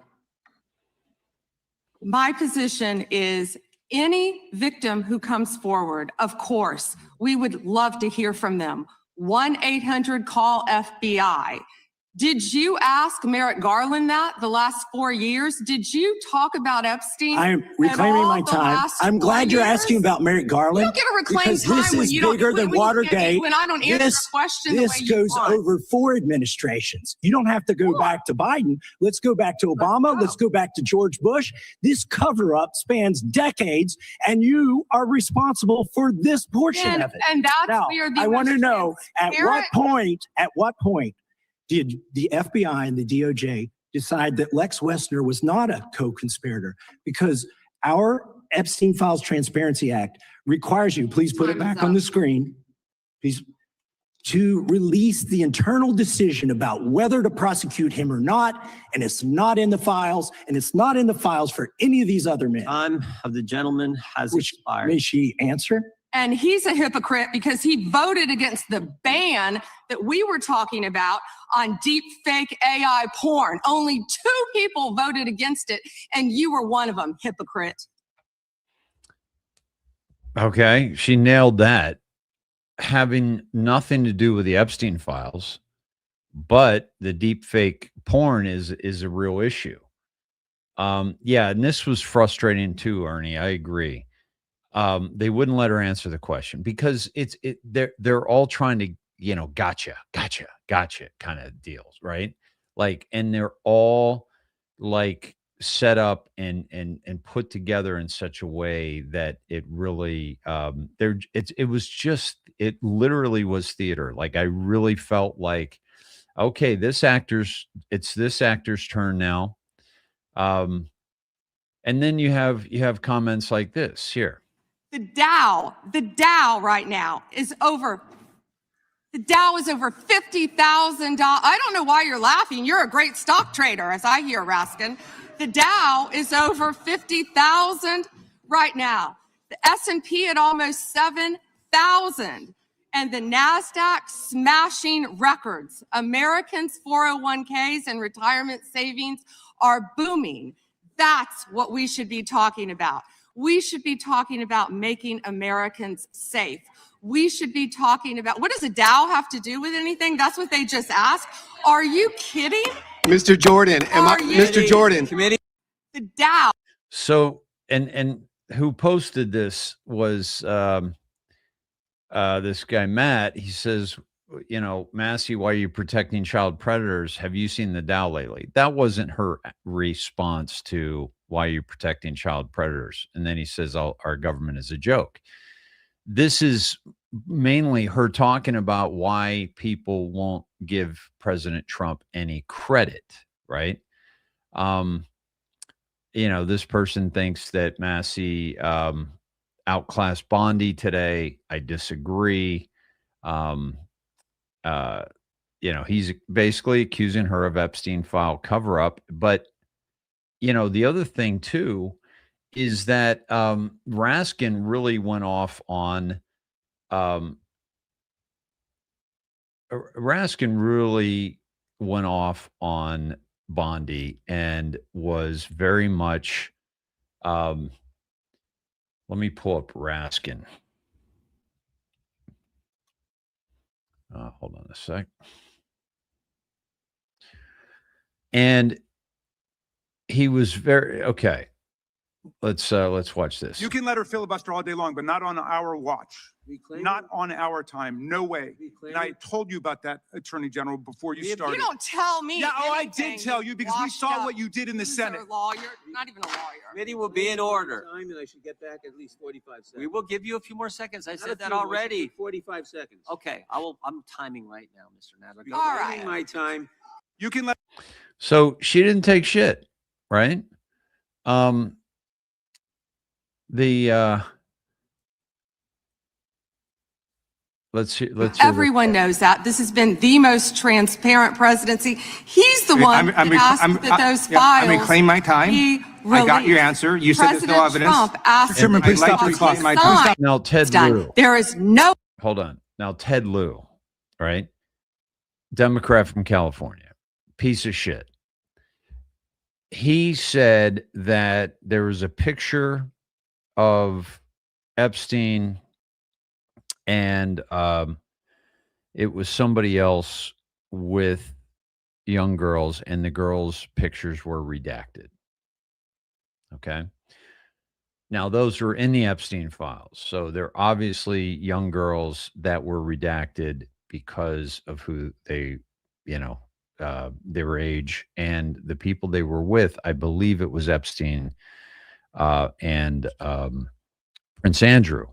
My position is any victim who comes forward, of course, we would love to hear from them. 1-800-CALL-FBI. Did you ask Merrick Garland that the last 4 years? Did you talk about Epstein? I'm reclaiming all my the time. last I'm glad 4 you're years? asking about Merrick Garland. You don't get to reclaim because time this when is you don't- bigger than when you Watergate. when I don't answer this, the question the this way you goes want. over 4 administrations. You don't have to go back to Biden. Let's go back to Obama. Let's go back to George Bush. This cover-up spans decades, and you are responsible for this portion of it. And that's Now, where the I want to know at what transparent- point did the FBI and the DOJ decide that Lex Wessner was not a co-conspirator? Because our Epstein Files Transparency Act requires you, please put it Time is back on up. the screen, please, to release the internal decision about whether to prosecute him or not. And it's not in the files, and it's not in the files for any of these other men. Time of the gentleman has Which, expired. may she answer? And he's a hypocrite because he voted against the ban that we were talking about on deep fake AI porn. Only 2 people voted against it, and you were one of them, hypocrite. Okay, she nailed that. Having nothing to do with the Epstein files, but the deep fake porn is a real issue. Yeah, and this was frustrating too, Ernie. I agree. They wouldn't let her answer the question because they're all trying to, gotcha kind of deals, right? Like, and they're all like set up and put together in such a way that it really it literally was theater. Like I really felt like, okay, it's this actor's turn now. And then you have comments like this here. The Dow right now is over. The Dow is over $50,000. I don't know why you're laughing. You're a great stock trader, as I hear, Raskin. The Dow is over 50,000 right now. The S&P at almost 7,000. And the NASDAQ smashing records. Americans' 401ks and retirement savings are booming. That's what we should be talking about. We should be talking about making Americans safe. We should be talking about, what does a Dow have to do with anything? That's what they just asked. Are you kidding? Mr. Jordan, Mr. Jordan. The Dow. So, and who posted this was this guy, Matt. He says, Massey, why are you protecting child predators? Have you seen the Dow lately? That wasn't her response to why you're protecting child predators. And then he says, our government is a joke. This is mainly her talking about why people won't give President Trump any credit, right? This person thinks that Massey outclassed Bondi today. I disagree. He's basically accusing her of Epstein file cover up. But, the other thing too is that Raskin really went off on Bondi and was very much let me pull up Raskin. Hold on a sec. And he was very, okay. let's watch this. You can let her filibuster all day long, but not on our watch. Not on our time. No way. And I told you about that, Attorney General, before you started. You don't tell me. Yeah, oh, I anything, did tell you because we washed saw up what you did in the loser Senate. Lawyer, not even a lawyer. Committee will be in order. Time and I should get back at least 45 seconds. We will give you a few more seconds. I Not a said that few more, already. 45 seconds. Okay, I'm timing right now, Mr. Nadler. Go All ahead. right. My time. You can let. So she didn't take shit, right? Let's hear Everyone knows that. This has been the most transparent presidency. He's the one that asked that those files. I'm reclaiming my time. be I got your released. answer. You said there's no President evidence. Trump asked Chairman, that please those stop the files clock. be My time. signed. Now, Ted It's done. Lieu. There is no. Hold on. Now, Ted Lieu, right? Democrat from California, piece of shit. He said that there was a picture of Epstein and it was somebody else with young girls, and the girls' pictures were redacted. Okay. Now, those are in the Epstein files. So they're obviously young girls that were redacted because of who they, their age and the people they were with. I believe it was Epstein and Prince Andrew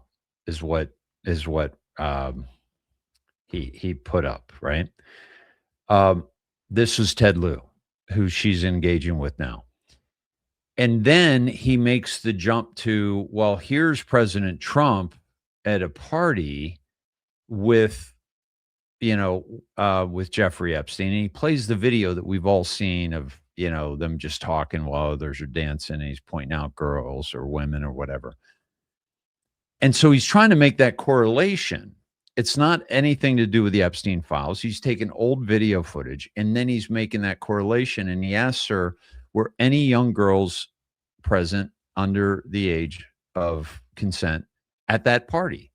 is what he put up, right? This is Ted Lieu, who she's engaging with now. And then he makes the jump to, well, here's President Trump at a party with, with Jeffrey Epstein. And he plays the video that we've all seen of, them just talking while others are dancing. And he's pointing out girls or women or whatever. And so he's trying to make that correlation. It's not anything to do with the Epstein files. He's taken old video footage and then he's making that correlation. And he asks her, were any young girls present under the age of consent at that party?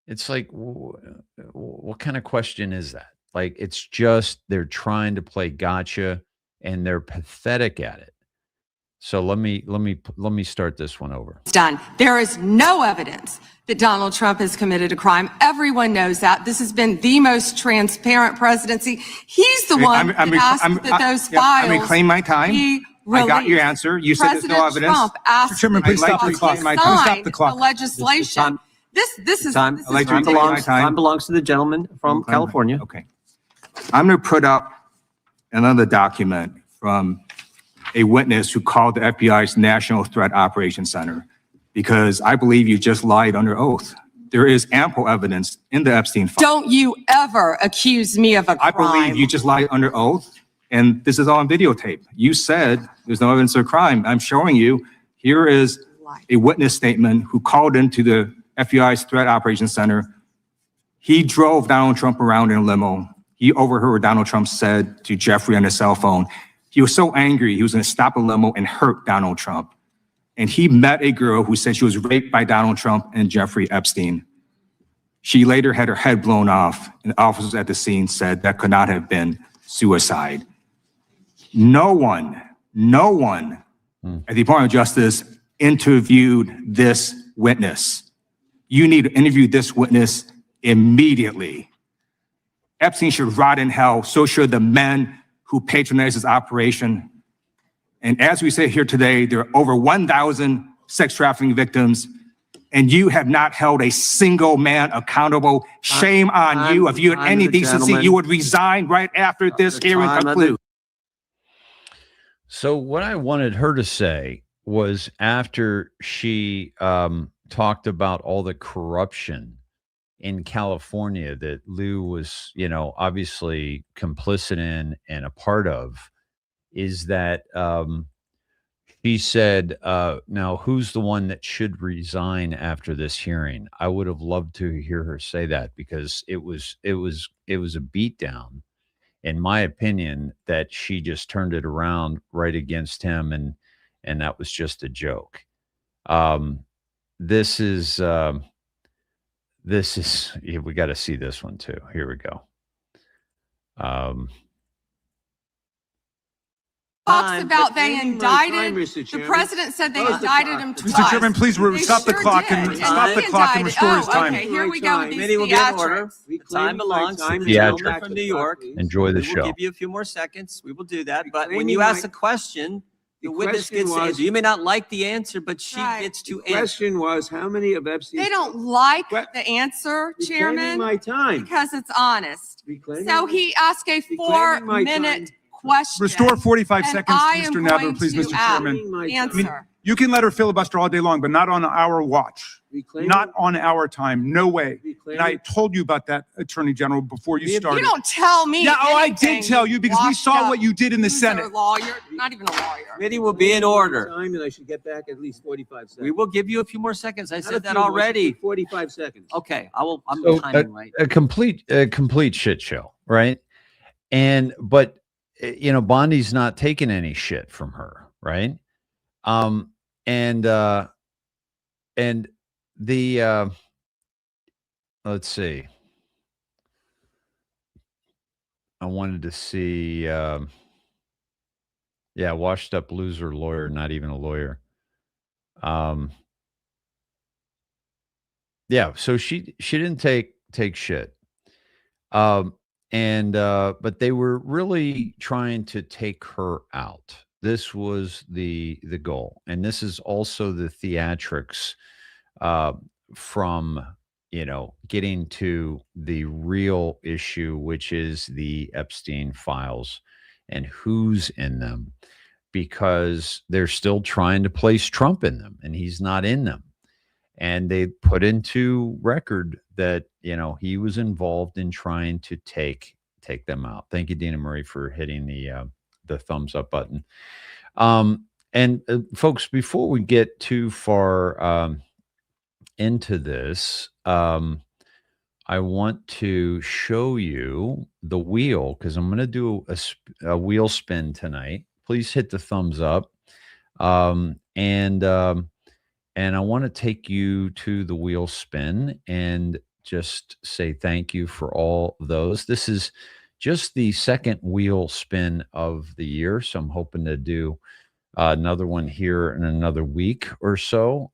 It's like, what kind of question is that? Like, it's just, they're trying to play gotcha and they're pathetic at it. So let me start this one over. It's done. There is no evidence that Donald Trump has committed a crime. Everyone knows that. This has been the most transparent presidency. He's the one that asked that those files. I'm reclaiming my time. I got your answer. You said there's no President evidence. Trump asked Chairman, please stop the clock. My time. Stop the clock. the legislation. This is Time. this I'd like is to reclaim my ridiculous. time. Belongs to the gentleman from California. Okay. I'm going to put up another document from a witness who called the FBI's National Threat Operations Center because I believe you just lied under oath. There is ample evidence in the Epstein file. Don't you ever accuse me of a I crime. believe you just lied under oath, and this is all on videotape. You said there's no evidence of crime. I'm showing you. Here is a witness statement who called into the FBI's Threat Operations Center. He drove Donald Trump around in a limo. He overheard what Donald Trump said to Jeffrey on his cell phone. He was so angry, he was going to stop a limo and hurt Donald Trump. And he met a girl who said she was raped by Donald Trump and Jeffrey Epstein. She later had her head blown off, and officers at the scene said that could not have been suicide. No one at the Department of Justice interviewed this witness. You need to interview this witness immediately. Epstein should rot in hell. So should the men who patronized this operation. And as we say here today, there are over 1,000 sex trafficking victims, and you have not held a single man accountable. Shame on you. If you had any decency, you would resign right after this hearing concludes. So what I wanted her to say was, after she talked about all the corruption in California that Lieu was, obviously complicit in and a part of, is that she said, now who's the one that should resign after this hearing? I would have loved to hear her say that, because it was a beatdown, in my opinion, that she just turned it around right against him, and that was just a joke. This is we got to see this one too. Here we go. talks about they Reclaiming my time, indicted, Mr. the Chairman. president said they Close the indicted clock. him Mr. twice. Mr. Chairman, please They stop the sure clock did. and stop the he clock and indicted- restore his oh, time. Okay, here we go with these Committee will get in order. theatrics. The time Reclaiming my belongs to time the and gentleman back from the New clock, York. please. Enjoy the We will show. give you a few more seconds. We will do that. But when Reclaiming you ask my- a question, the The witness question gets to was- answer. You may not like the answer, but she Right. gets to The answer. question was, how many of Epstein's? They don't like What? the answer, Reclaiming Chairman, my time. because it's honest. Reclaiming So my- he asked a Reclaiming my 4-minute time. question. Restore 45 and seconds I to am Mr. Nadler, going please, to Mr. Chairman. my time. Answer. You can let her filibuster all day long, but not on our watch. Reclaiming- Not on our time. No way. Reclaiming- And I told you about that, Attorney General, before you You started. You don't tell me. Yeah, oh, I anything, did tell you because we washed saw up what you did in the loser Senate. Lawyer, not even a lawyer. Committee will be in order. Time and I should get back at least 45 seconds. We will give you a few more seconds. I Not a said that few more, already. 45 seconds. Okay, I'm So, timing right. a complete shit show, right? But Bondi's not taking any shit from her, right? And the let's see. I wanted to see washed up loser lawyer, not even a lawyer. So she didn't take shit. But they were really trying to take her out. This was the goal. And this is also the theatrics from getting to the real issue, which is the Epstein files and who's in them, because they're still trying to place Trump in them and he's not in them. And they put into record that, he was involved in trying to take them out. Thank you, Dina Marie, for hitting the thumbs up button. Folks, before we get too far into this, I want to show you the wheel because I'm going to do a wheel spin tonight. Please hit the thumbs up. And I want to take you to the wheel spin and just say thank you for all those. This is just the second wheel spin of the year. So I'm hoping to do another one here in another week or so.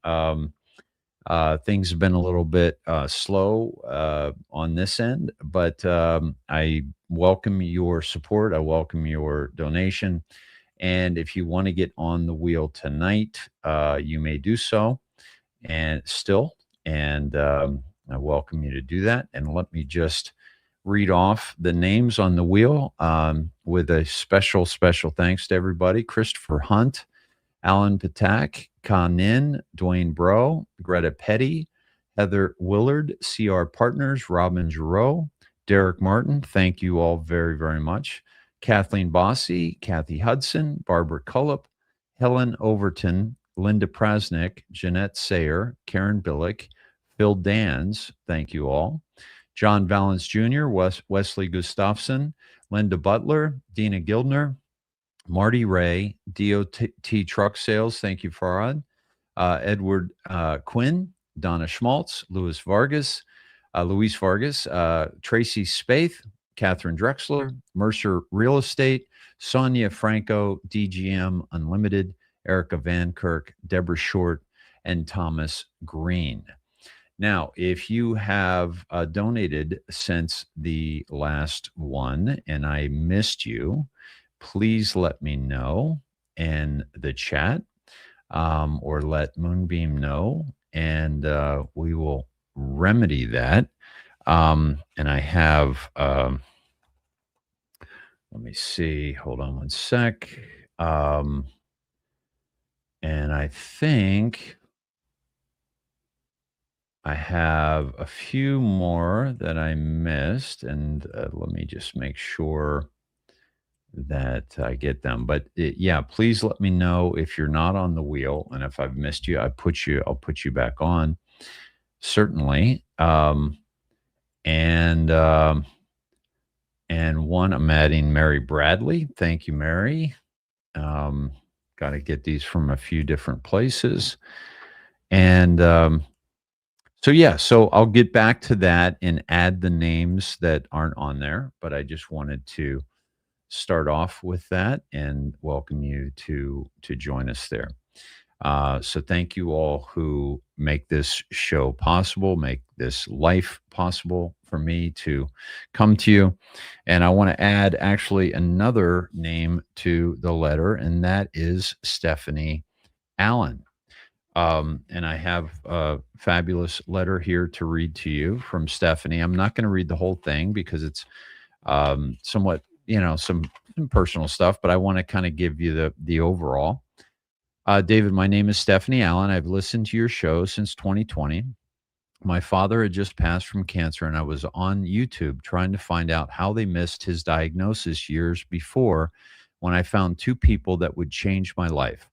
Things have been a little bit slow on this end, but I welcome your support. I welcome your donation. And if you want to get on the wheel tonight, you may do so. And I welcome you to do that. And let me just read off the names on the wheel with a special thanks to everybody. Christopher Hunt, Alan Patak, Con Nin, Dwayne Bro, Greta Petty, Heather Willard, CR Partners, Robin Giroux, Derek Martin. Thank you all very, very much. Kathleen Bossy, Kathy Hudson, Barbara Cullip, Helen Overton, Linda Prasnick, Jeanette Sayer, Karen Billick, Phil Dans. Thank you all. John Valance Jr., Wesley Gustafson, Linda Butler, Dina Gildner, Marty Ray, DOT Truck Sales. Thank you, Farad. Edward Quinn, Donna Schmaltz, Luis Vargas, Tracy Spaeth, Catherine Drexler, Mercer Real Estate, Sonia Franco, DGM Unlimited, Erica Van Kirk, Deborah Short, and Thomas Green. Now, if you have donated since the last one and I missed you, please let me know in the chat or let Moonbeam know, and we will remedy that. And I have, let me see, hold on one sec. And I think I have a few more that I missed, and let me just make sure that I get them. But please let me know if you're not on the wheel, and if I've missed you, I'll put you back on, certainly. And one, I'm adding Mary Bradley. Thank you, Mary. Got to get these from a few different places. And so I'll get back to that and add the names that aren't on there, but I just wanted to start off with that and welcome you to join us there. So thank you all who make this show possible, make this life possible for me to come to you. And I want to add actually another name to the letter, and that is Stephanie Allen. And I have a fabulous letter here to read to you from Stephanie. I'm not going to read the whole thing because it's somewhat, some personal stuff, but I want to kind of give you the overall. David, my name is Stephanie Allen. I've listened to your show since 2020. My father had just passed from cancer, and I was on YouTube trying to find out how they missed his diagnosis years before when I found two people that would change my life.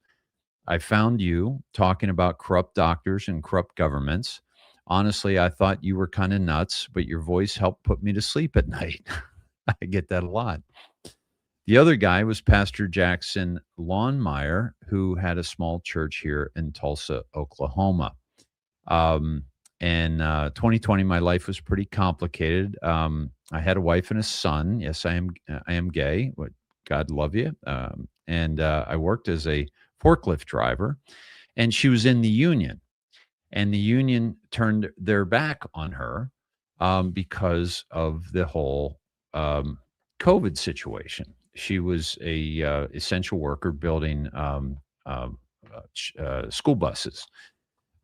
I found you talking about corrupt doctors and corrupt governments. Honestly, I thought you were kind of nuts, but your voice helped put me to sleep at night. I get that a lot. The other guy was Pastor Jackson Lawnmeyer, who had a small church here in Tulsa, Oklahoma. In 2020, my life was pretty complicated. I had a wife and a son. Yes, I am gay. God love you. And I worked as a forklift driver, and she was in the union. And the union turned their back on her because of the whole COVID situation. She was a essential worker building school buses.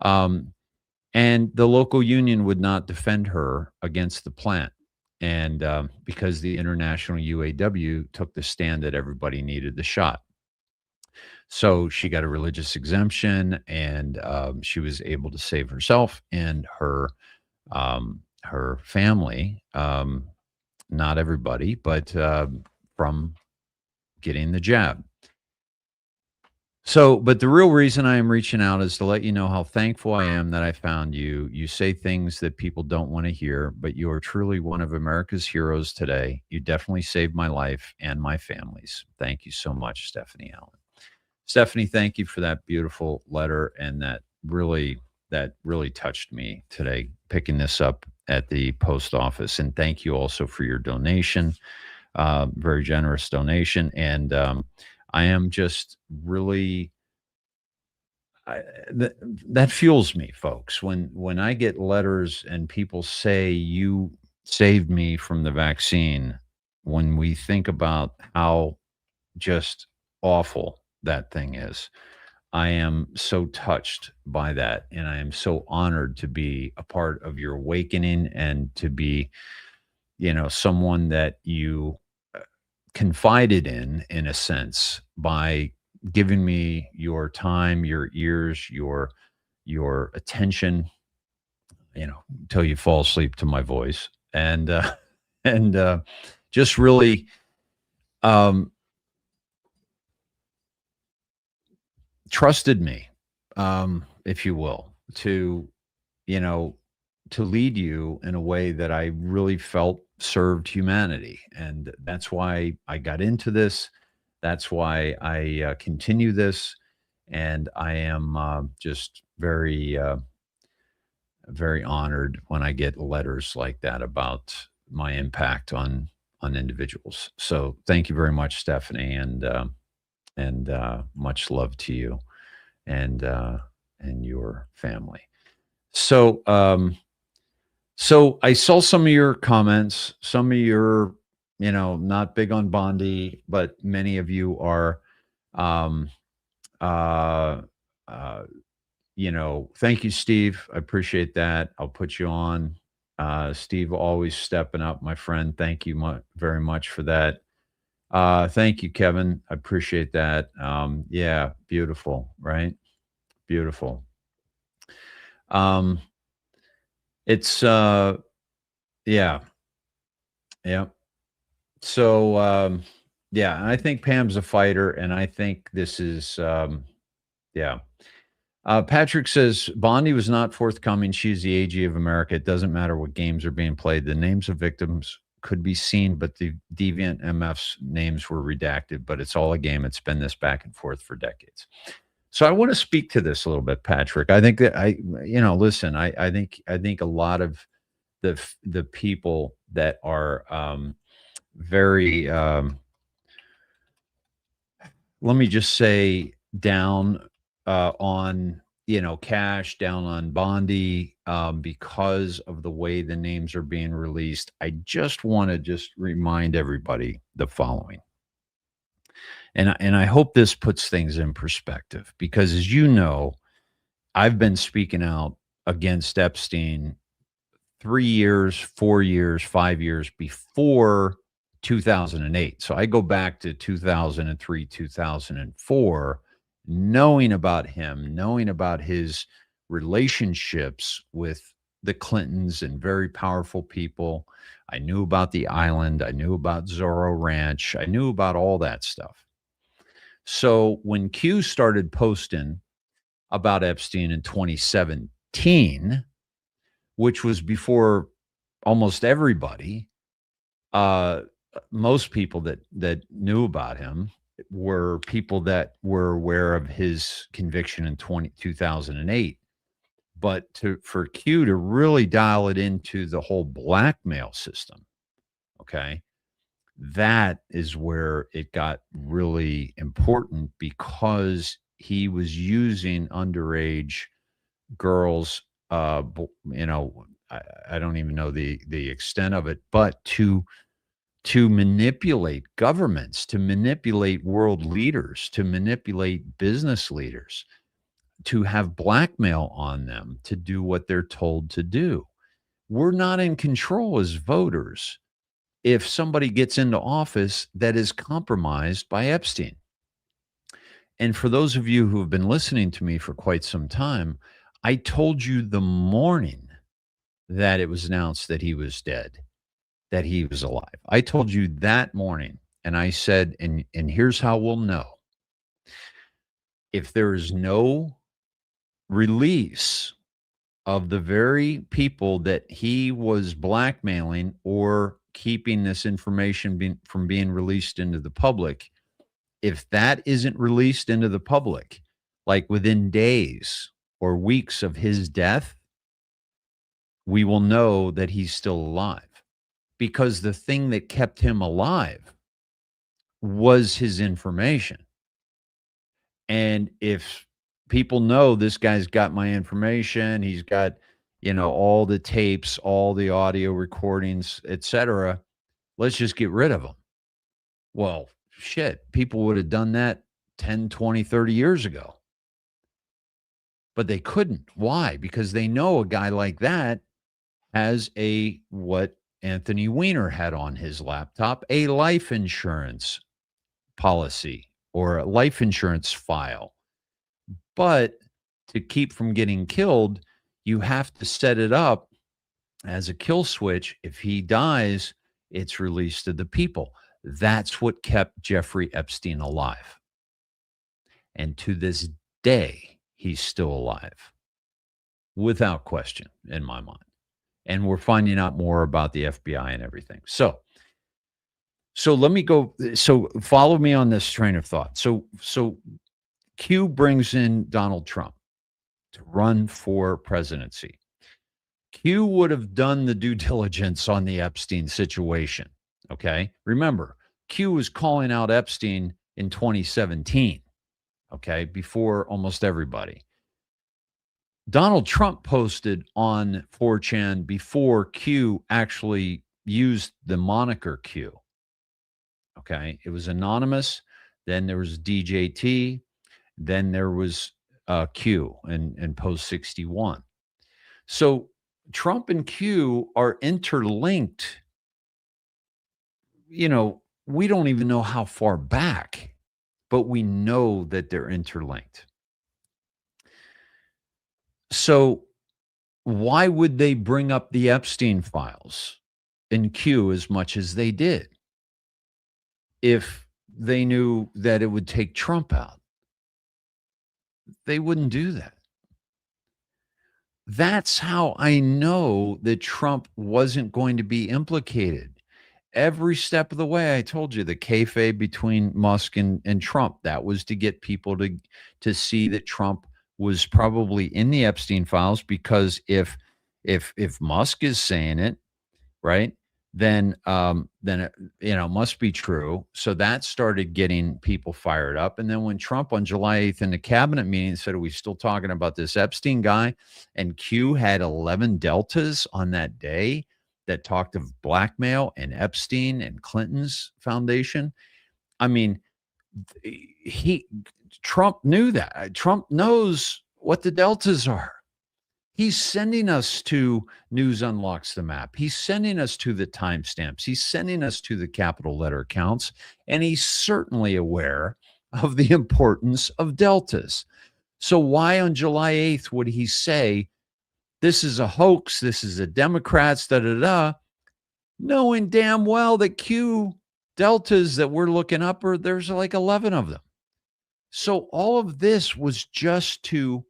And the local union would not defend her against the plant. And because the international UAW took the stand that everybody needed the shot. So she got a religious exemption, and she was able to save herself and her family, not everybody, but from getting the jab. So, but the real reason I am reaching out is to let you know how thankful I am that I found you. You say things that people don't want to hear, but you are truly one of America's heroes today. You definitely saved my life and my family's. Thank you so much, Stephanie Allen. Stephanie, thank you for that beautiful letter, and that really touched me today, picking this up at the post office. And thank you also for your donation, very generous donation. And I am just really, that fuels me, folks. When I get letters and people say you saved me from the vaccine, when we think about how just awful that thing is, I am so touched by that, and I am so honored to be a part of your awakening and to be, someone that you confided in a sense, by giving me your time, your ears, your attention, until you fall asleep to my voice, and just really trusted me, if you will, to lead you in a way that I really felt served humanity. And that's why I got into this. That's why I continue this. And I am just very, very honored when I get letters like that about my impact on individuals. So thank you very much, Stephanie. And much love to you and your family. So, so I saw some of your comments, some of your, not big on Bondi, but many of you are, thank you, Steve. I appreciate that. I'll put you on. Steve, always stepping up, my friend. Thank you very much for that. Thank you, Kevin. I appreciate that. Yeah, beautiful, right? Beautiful. It's yeah. So yeah, and I think Pam's a fighter, and I think this is yeah. Patrick says Bondi was not forthcoming. She's the AG of America. It doesn't matter what games are being played. The names of victims could be seen, but the deviant MF's names were redacted. But it's all a game. It's been this back and forth for decades. So I want to speak to this a little bit, Patrick. I think that listen, I think a lot of the people that are very let me just say, down on, Cash, down on Bondi, because of the way the names are being released. I just want to just remind everybody the following. And I hope this puts things in perspective, because as you know, I've been speaking out against Epstein 3 years, 4 years, 5 years before 2008. So I go back to 2003, 2004, knowing about him, knowing about his relationships with the Clintons and very powerful people. I knew about the island. I knew about Zorro Ranch. I knew about all that stuff. So when Q started posting about Epstein in 2017, which was before almost everybody, most people that knew about him were people that were aware of his conviction in 2008. But for Q to really dial it into the whole blackmail system, okay, that is where it got really important, because he was using underage girls. I don't even know the extent of it, but to manipulate governments, to manipulate world leaders, to manipulate business leaders, to have blackmail on them to do what they're told to do. We're not in control as voters if somebody gets into office that is compromised by Epstein. And for those of you who have been listening to me for quite some time, I told you the morning that it was announced that he was dead, that he was alive. I told you that morning, and I said, and here's how we'll know. If there is no release of the very people that he was blackmailing or keeping this information from being released into the public, if that isn't released into the public, like within days or weeks of his death, we will know that he's still alive. Because the thing that kept him alive was his information. And if people know this guy's got my information, he's got, all the tapes, all the audio recordings, etc., let's just get rid of him. Well, shit, people would have done that 10, 20, 30 years ago. But they couldn't. Why? Because they know a guy like that has what Anthony Weiner had on his laptop, a life insurance policy or a life insurance file. But to keep from getting killed, you have to set it up as a kill switch. If he dies, it's released to the people. That's what kept Jeffrey Epstein alive. And to this day, he's still alive, without question, in my mind. And we're finding out more about the FBI and everything. So let me go. So follow me on this train of thought. So Q brings in Donald Trump to run for presidency. Q would have done the due diligence on the Epstein situation. Okay. Remember, Q was calling out Epstein in 2017. Okay. Before almost everybody. Donald Trump posted on 4chan before Q actually used the moniker Q. Okay. It was anonymous. Then there was DJT. Then there was Q and Post 61. So Trump and Q are interlinked. We don't even know how far back, but we know that they're interlinked. So why would they bring up the Epstein files in Q as much as they did if they knew that it would take Trump out? They wouldn't do that. That's how I know that Trump wasn't going to be implicated. Every step of the way, I told you, the kayfabe between Musk and Trump, that was to get people to see that Trump was probably in the Epstein files, because if Musk is saying it, right, then it, must be true. So that started getting people fired up. And then when Trump on July 8th in the cabinet meeting said, are we still talking about this Epstein guy? And Q had 11 deltas on that day that talked of blackmail and Epstein and Clinton's foundation. I mean, Trump knew that. Trump knows what the deltas are. He's sending us to News Unlocks the Map. He's sending us to the timestamps. He's sending us to the capital letter counts. And he's certainly aware of the importance of deltas. So why on July 8th would he say, this is a hoax, this is a Democrats, da-da-da, knowing damn well that Q deltas that we're looking up, there's like 11 of them. So all of this was just to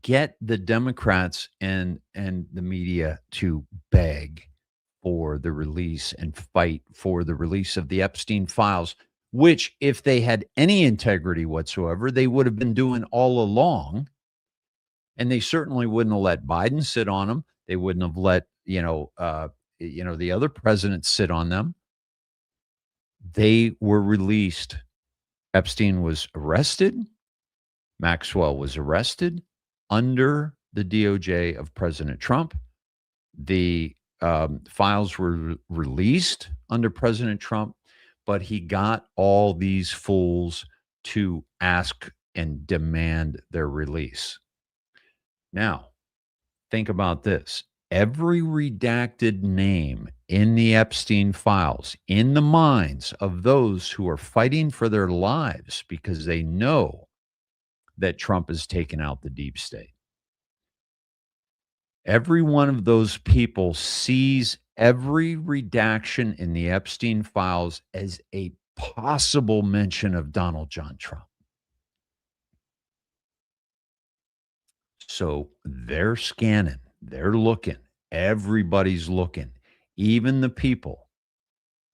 get the Democrats and the media to beg for the release and fight for the release of the Epstein files, which if they had any integrity whatsoever, they would have been doing all along. And they certainly wouldn't have let Biden sit on them. They wouldn't have let, the other presidents sit on them. They were released. Epstein was arrested. Maxwell was arrested under the DOJ of President Trump. The files were released under President Trump, but he got all these fools to ask and demand their release. Now, think about this. Every redacted name in the Epstein files, in the minds of those who are fighting for their lives because they know that Trump has taken out the deep state. Every one of those people sees every redaction in the Epstein files as a possible mention of Donald John Trump. So they're scanning, they're looking, everybody's looking, even the people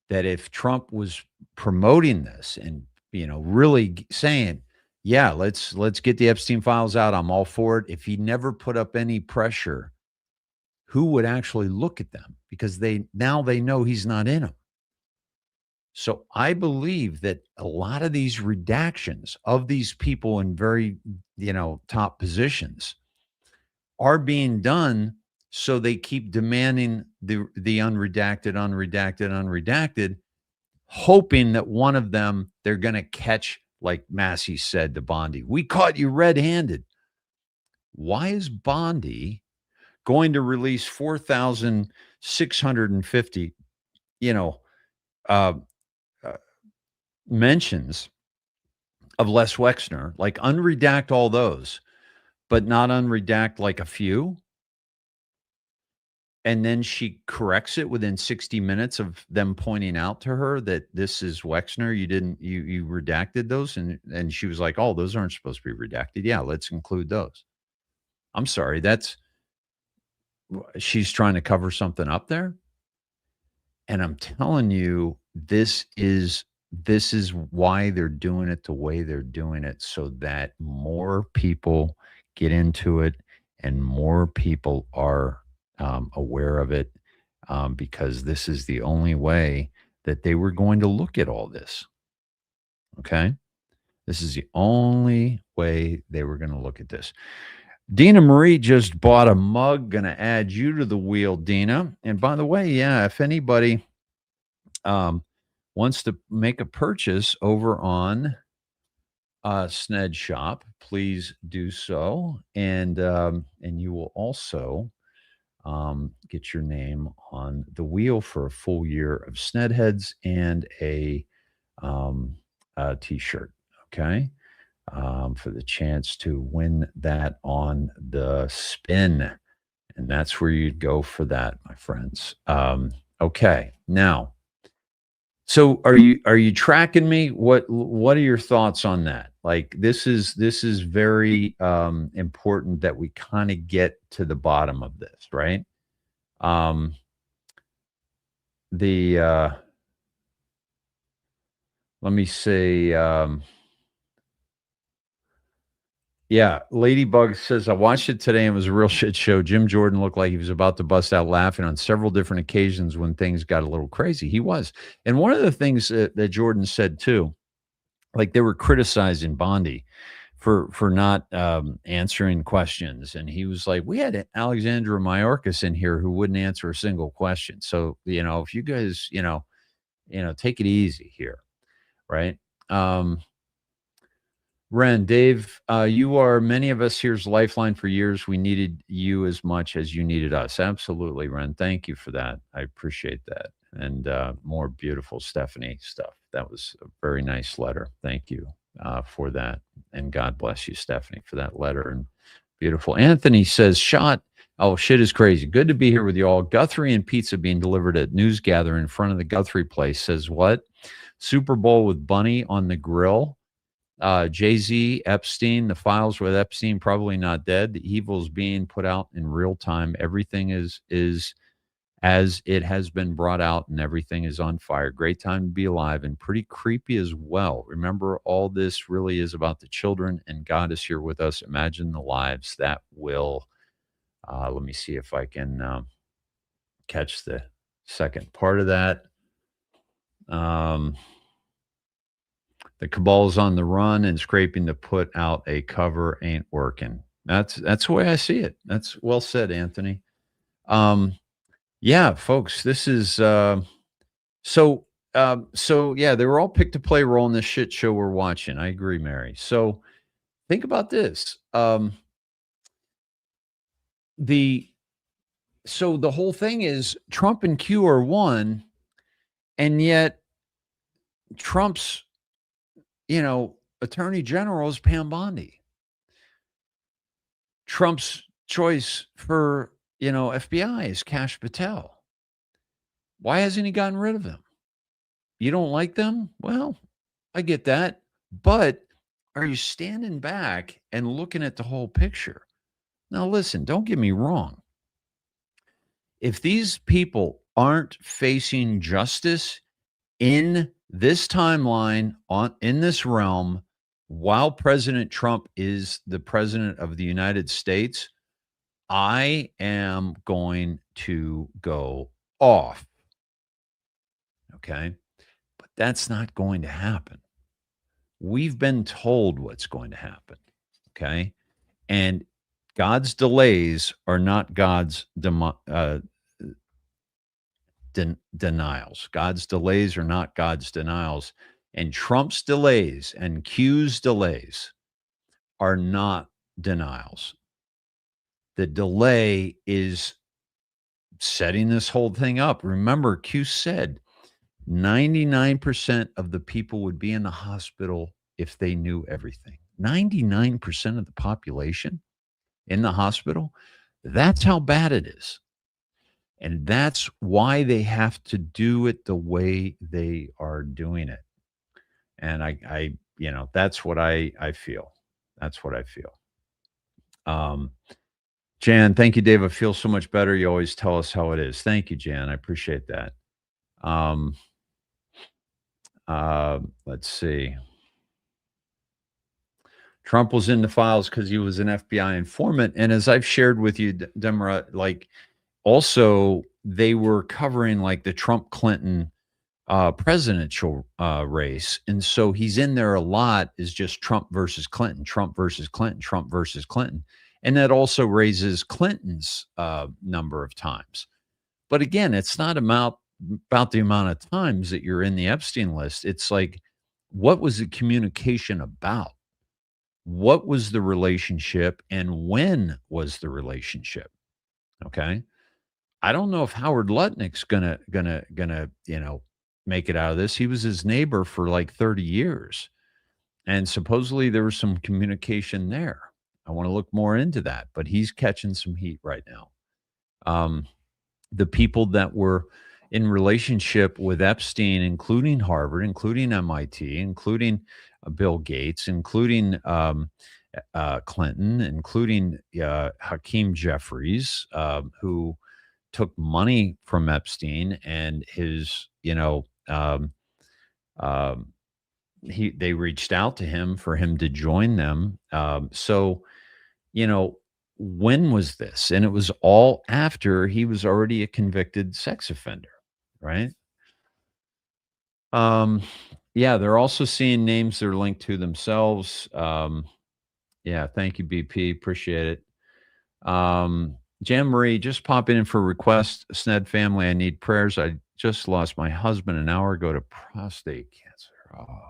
that if Trump was promoting this and, really saying, yeah, let's get the Epstein files out, I'm all for it. If he never put up any pressure, who would actually look at them? Because they know he's not in them. So I believe that a lot of these redactions of these people in very, top positions are being done so they keep demanding the unredacted, hoping that one of them they're going to catch, like Massey said to Bondi, we caught you red-handed. Why is Bondi going to release 4,650, mentions of Les Wexner, like unredact all those, but not unredact like a few? And then she corrects it within 60 minutes of them pointing out to her that this is Wexner. You redacted those. And she was like, oh, those aren't supposed to be redacted. Yeah, let's include those. I'm sorry. She's trying to cover something up there. And I'm telling you, this is why they're doing it the way they're doing it, so that more people get into it and more people are aware of it, because this is the only way that they were going to look at all this. Okay? This is the only way they were going to look at this. Dina Marie just bought a mug. Going to add you to the wheel, Dina. And by the way, yeah, if anybody wants to make a purchase over on Sned Shop, please do so. And you will also get your name on the wheel for a full year of Sned Heads and a t-shirt. Okay. For the chance to win that on the spin. And that's where you'd go for that, my friends. Okay. Now, so are you tracking me? What are your thoughts on that? Like, this is very important that we kind of get to the bottom of this, right? Let me say, Yeah, Ladybug says, I watched it today and it was a real shit show. Jim Jordan looked like he was about to bust out laughing on several different occasions when things got a little crazy. He was. And one of the things that Jordan said too, like they were criticizing Bondi for not answering questions. And he was like, we had Alexandra Mayorkas in here who wouldn't answer a single question. So, if you guys, take it easy here, right? Ren, Dave, you are many of us here's lifeline for years. We needed you as much as you needed us. Absolutely, Ren. Thank you for that. I appreciate that. And more beautiful Stephanie stuff. That was a very nice letter. Thank you for that. And God bless you, Stephanie, for that letter. And beautiful. Anthony says, oh, shit is crazy. Good to be here with you all. Guthrie and pizza being delivered at News Gather in front of the Guthrie place. Says what? Super Bowl with Bunny on the grill. Jay-Z, Epstein, the files with Epstein probably not dead. The evil's being put out in real time. Everything is as it has been brought out, and everything is on fire. Great time to be alive, and pretty creepy as well. Remember, all this really is about the children, and God is here with us. Imagine the lives that will. Let me see if I can catch the second part of that. The cabal's on the run and scraping to put out a cover ain't working. That's the way I see it. That's well said, Anthony. Yeah, folks, this is so yeah, they were all picked to play role in this shit show we're watching. I agree, Mary. So think about this. The whole thing is Trump and Q are one, and yet Trump's Attorney General is Pam Bondi. Trump's choice for, FBI is Kash Patel. Why hasn't he gotten rid of them? You don't like them? Well, I get that. But are you standing back and looking at the whole picture? Now, listen, don't get me wrong. If these people aren't facing justice in this timeline, in this realm, while President Trump is the president of the United States, I am going to go off. Okay? But that's not going to happen. We've been told what's going to happen. Okay? And God's delays are not God's denials. God's delays are not God's denials. And Trump's delays and Q's delays are not denials. The delay is setting this whole thing up. Remember, Q said 99% of the people would be in the hospital if they knew everything. 99% of the population in the hospital. That's how bad it is. And that's why they have to do it the way they are doing it. And I that's what I feel. That's what I feel. Jan, thank you, Dave. I feel so much better. You always tell us how it is. Thank you, Jan. I appreciate that. Let's see. Trump was in the files because he was an FBI informant. And as I've shared with you, Demra, also they were covering the Trump-Clinton presidential race. And so he's in there a lot is just Trump versus Clinton, Trump versus Clinton, Trump versus Clinton. And that also raises Clinton's number of times. But again, it's not about the amount of times that you're in the Epstein list. It's what was the communication about? What was the relationship and when was the relationship? Okay. I don't know if Howard Lutnick's gonna make it out of this. He was his neighbor for 30 years. And supposedly there was some communication there. I want to look more into that, but he's catching some heat right now. The people that were in relationship with Epstein, including Harvard, including MIT, including Bill Gates, including Clinton, including Hakeem Jeffries, who took money from Epstein and his, they reached out to him for him to join them. So, you know, when was this? And it was all after he was already a convicted sex offender, right? Yeah, they're also seeing names that are linked to themselves. Yeah, thank you, BP. Appreciate it. Jan Marie, just popping in for a request. Sned family, I need prayers. I just lost my husband an hour ago to prostate cancer. Oh.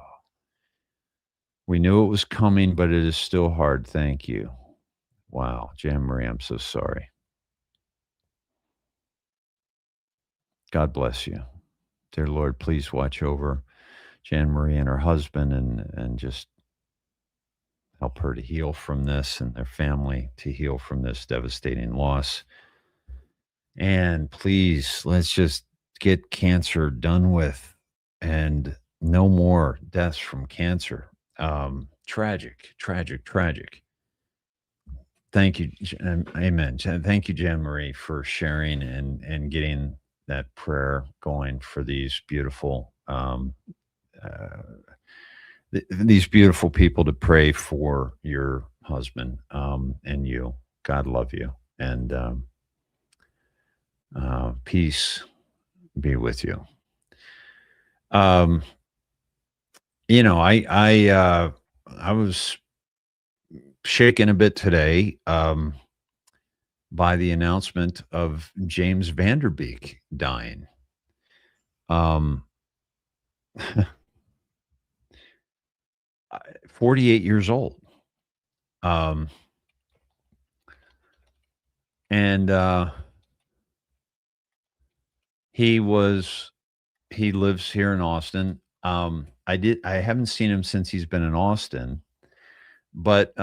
We knew it was coming, but it is still hard. Thank you. Wow, Jan Marie, I'm so sorry. God bless you. Dear Lord, please watch over Jan Marie and her husband and just help her to heal from this and their family to heal from this devastating loss. And please, let's just get cancer done with and no more deaths from cancer. Tragic, tragic, tragic. Thank you. Amen. Thank you, Jan Marie, for sharing and getting that prayer going for these beautiful these beautiful people to pray for your husband and you. God love you. And peace be with you. You know, I was shaken a bit today by the announcement of James Vanderbeek dying. 48 years old. And he lives here in Austin. I haven't seen him since he's been in Austin, but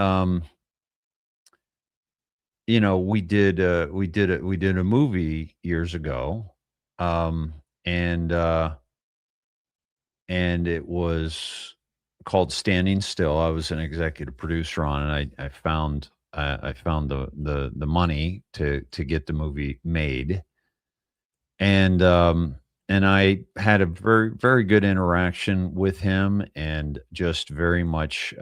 you know, we did a movie years ago, and it was called Standing Still. I was an executive producer on it. I found the money to get the movie made, and I had a very, very good interaction with him, and just very much,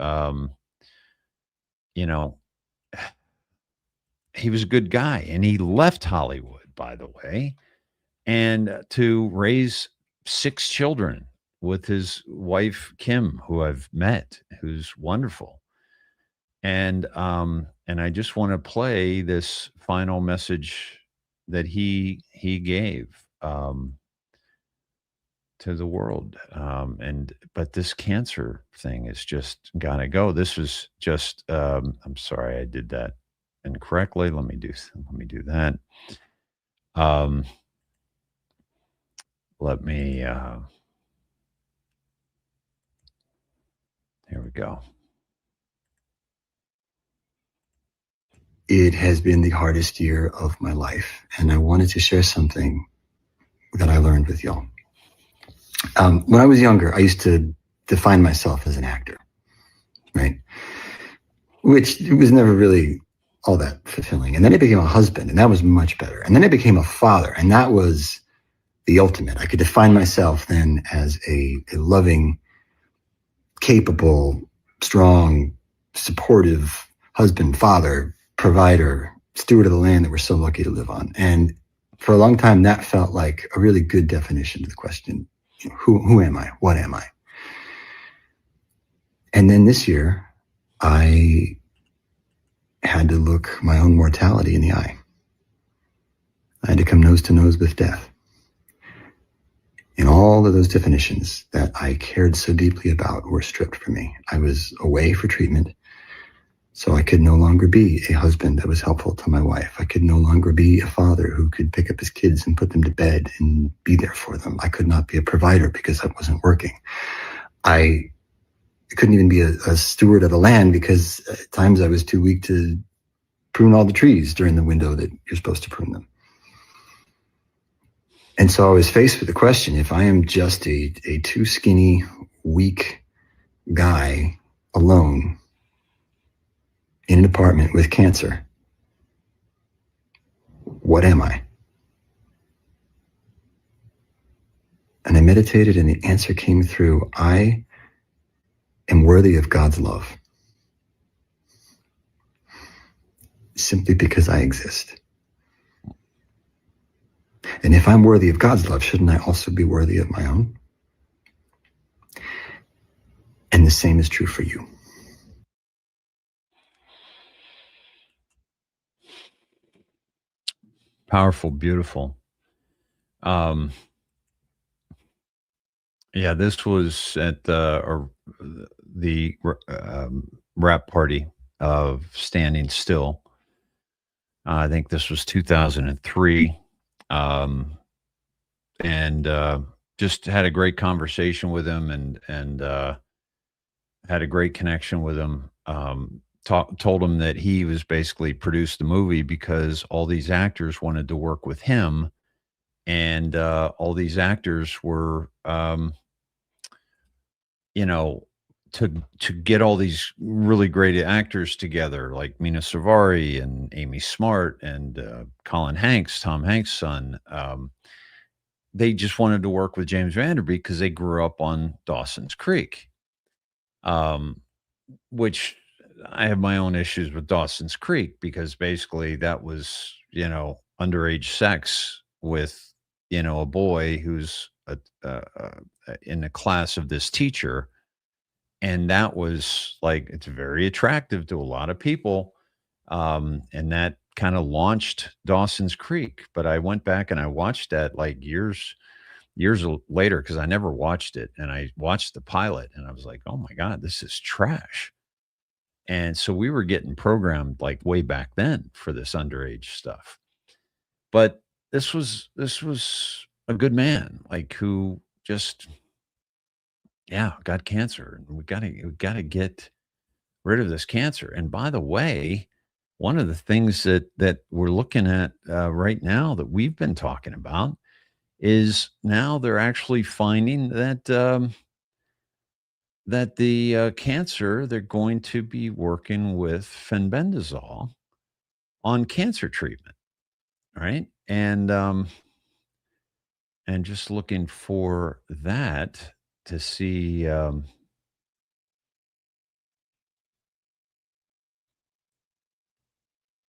you know, he was a good guy, and he left Hollywood, by the way, and to raise 6 children with his wife, Kim, who I've met, who's wonderful. And I just want to play this final message that he gave to the world. But this cancer thing is just gotta go. This was just I'm sorry I did that incorrectly. Let me do that. Let me here we go. It has been the hardest year of my life, and I wanted to share something that I learned with y'all. When I was younger, I used to define myself as an actor, right? Which was never really all that fulfilling. And then I became a husband, and that was much better. And then I became a father, and that was the ultimate. I could define myself then as a loving, capable, strong, supportive husband, father, provider, steward of the land that we're so lucky to live on. And for a long time, that felt like a really good definition to the question, who am I? What am I? And then this year, I had to look my own mortality in the eye. I had to come nose to nose with death. And all of those definitions that I cared so deeply about were stripped from me. I was away for treatment, so I could no longer be a husband that was helpful to my wife. I could no longer be a father who could pick up his kids and put them to bed and be there for them. I could not be a provider because I wasn't working. I couldn't even be a steward of the land because at times I was too weak to prune all the trees during the window that you're supposed to prune them. And so I was faced with the question, if I am just a too skinny, weak guy alone in an apartment with cancer, what am I? And I meditated and the answer came through. I am worthy of God's love simply because I exist. And if I'm worthy of God's love, shouldn't I also be worthy of my own? And the same is true for you. Powerful, beautiful. Yeah, this was at the rap party of Standing Still. I think this was 2003. And just had a great conversation with him and had a great connection with him. Told him that he was basically produced the movie because all these actors wanted to work with him, and all these actors were, to get all these really great actors together, like Mina Savari and Amy Smart and Colin Hanks, Tom Hanks' son. They just wanted to work with James Van Der Beek because they grew up on Dawson's Creek, which I have my own issues with Dawson's Creek because basically that was, underage sex with, a boy who's in the class of this teacher. And that was like, it's very attractive to a lot of people. And that kind of launched Dawson's Creek. But I went back and I watched that like years later because I never watched it. And I watched the pilot and I was like, oh my God, this is trash. And so we were getting programmed like way back then for this underage stuff. But this was a good man, like who just, got cancer. And we gotta get rid of this cancer. And by the way, one of the things that we're looking at right now that we've been talking about is now they're actually finding that the cancer, they're going to be working with fenbendazole on cancer treatment, right? And just looking for that to see.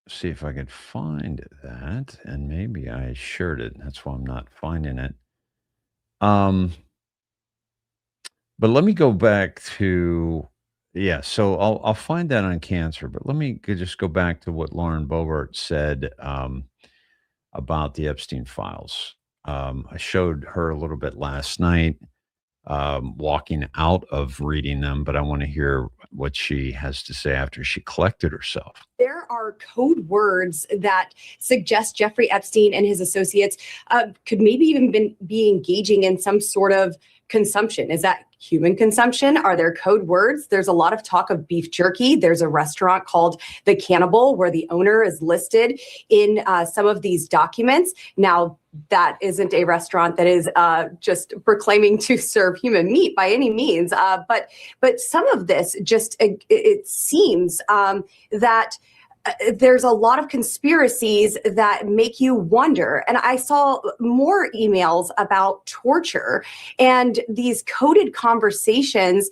See if I could find that, and maybe I shared it. That's why I'm not finding it. But let me go back to, so I'll find that on cancer, but let me just go back to what Lauren Boebert said about the Epstein files. I showed her a little bit last night, walking out of reading them, but I want to hear what she has to say after she collected herself. There are code words that suggest Jeffrey Epstein and his associates could maybe even be engaging in some sort of consumption. Is that human consumption? Are there code words? There's a lot of talk of beef jerky. There's a restaurant called The Cannibal where the owner is listed in some of these documents. Now, that isn't a restaurant that is just proclaiming to serve human meat by any means. But some of this just, it seems that there's a lot of conspiracies that make you wonder. And I saw more emails about torture, and these coded conversations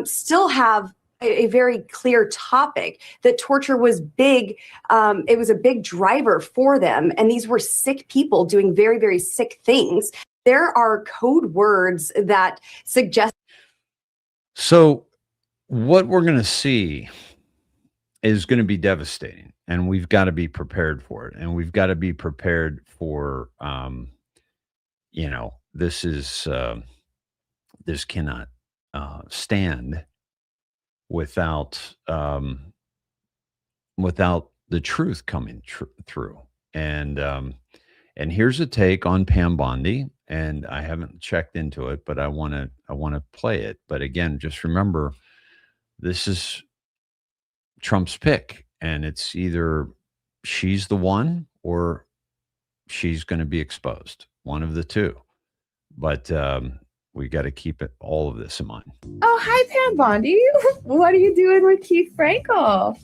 still have a very clear topic that torture was big. It was a big driver for them. And these were sick people doing very, very sick things. There are code words that suggest. So what we're going to see is going to be devastating, and we've got to be prepared for it. And we've got to be prepared for, this cannot stand without the truth coming through. And here's a take on Pam Bondi, and I haven't checked into it, but I want to play it. But again, just remember, this is Trump's pick, and it's either she's the one or she's going to be exposed, one of the two. But we got to keep all of this in mind. Oh, hi, Pam Bondi. What are you doing with Keith Frankel?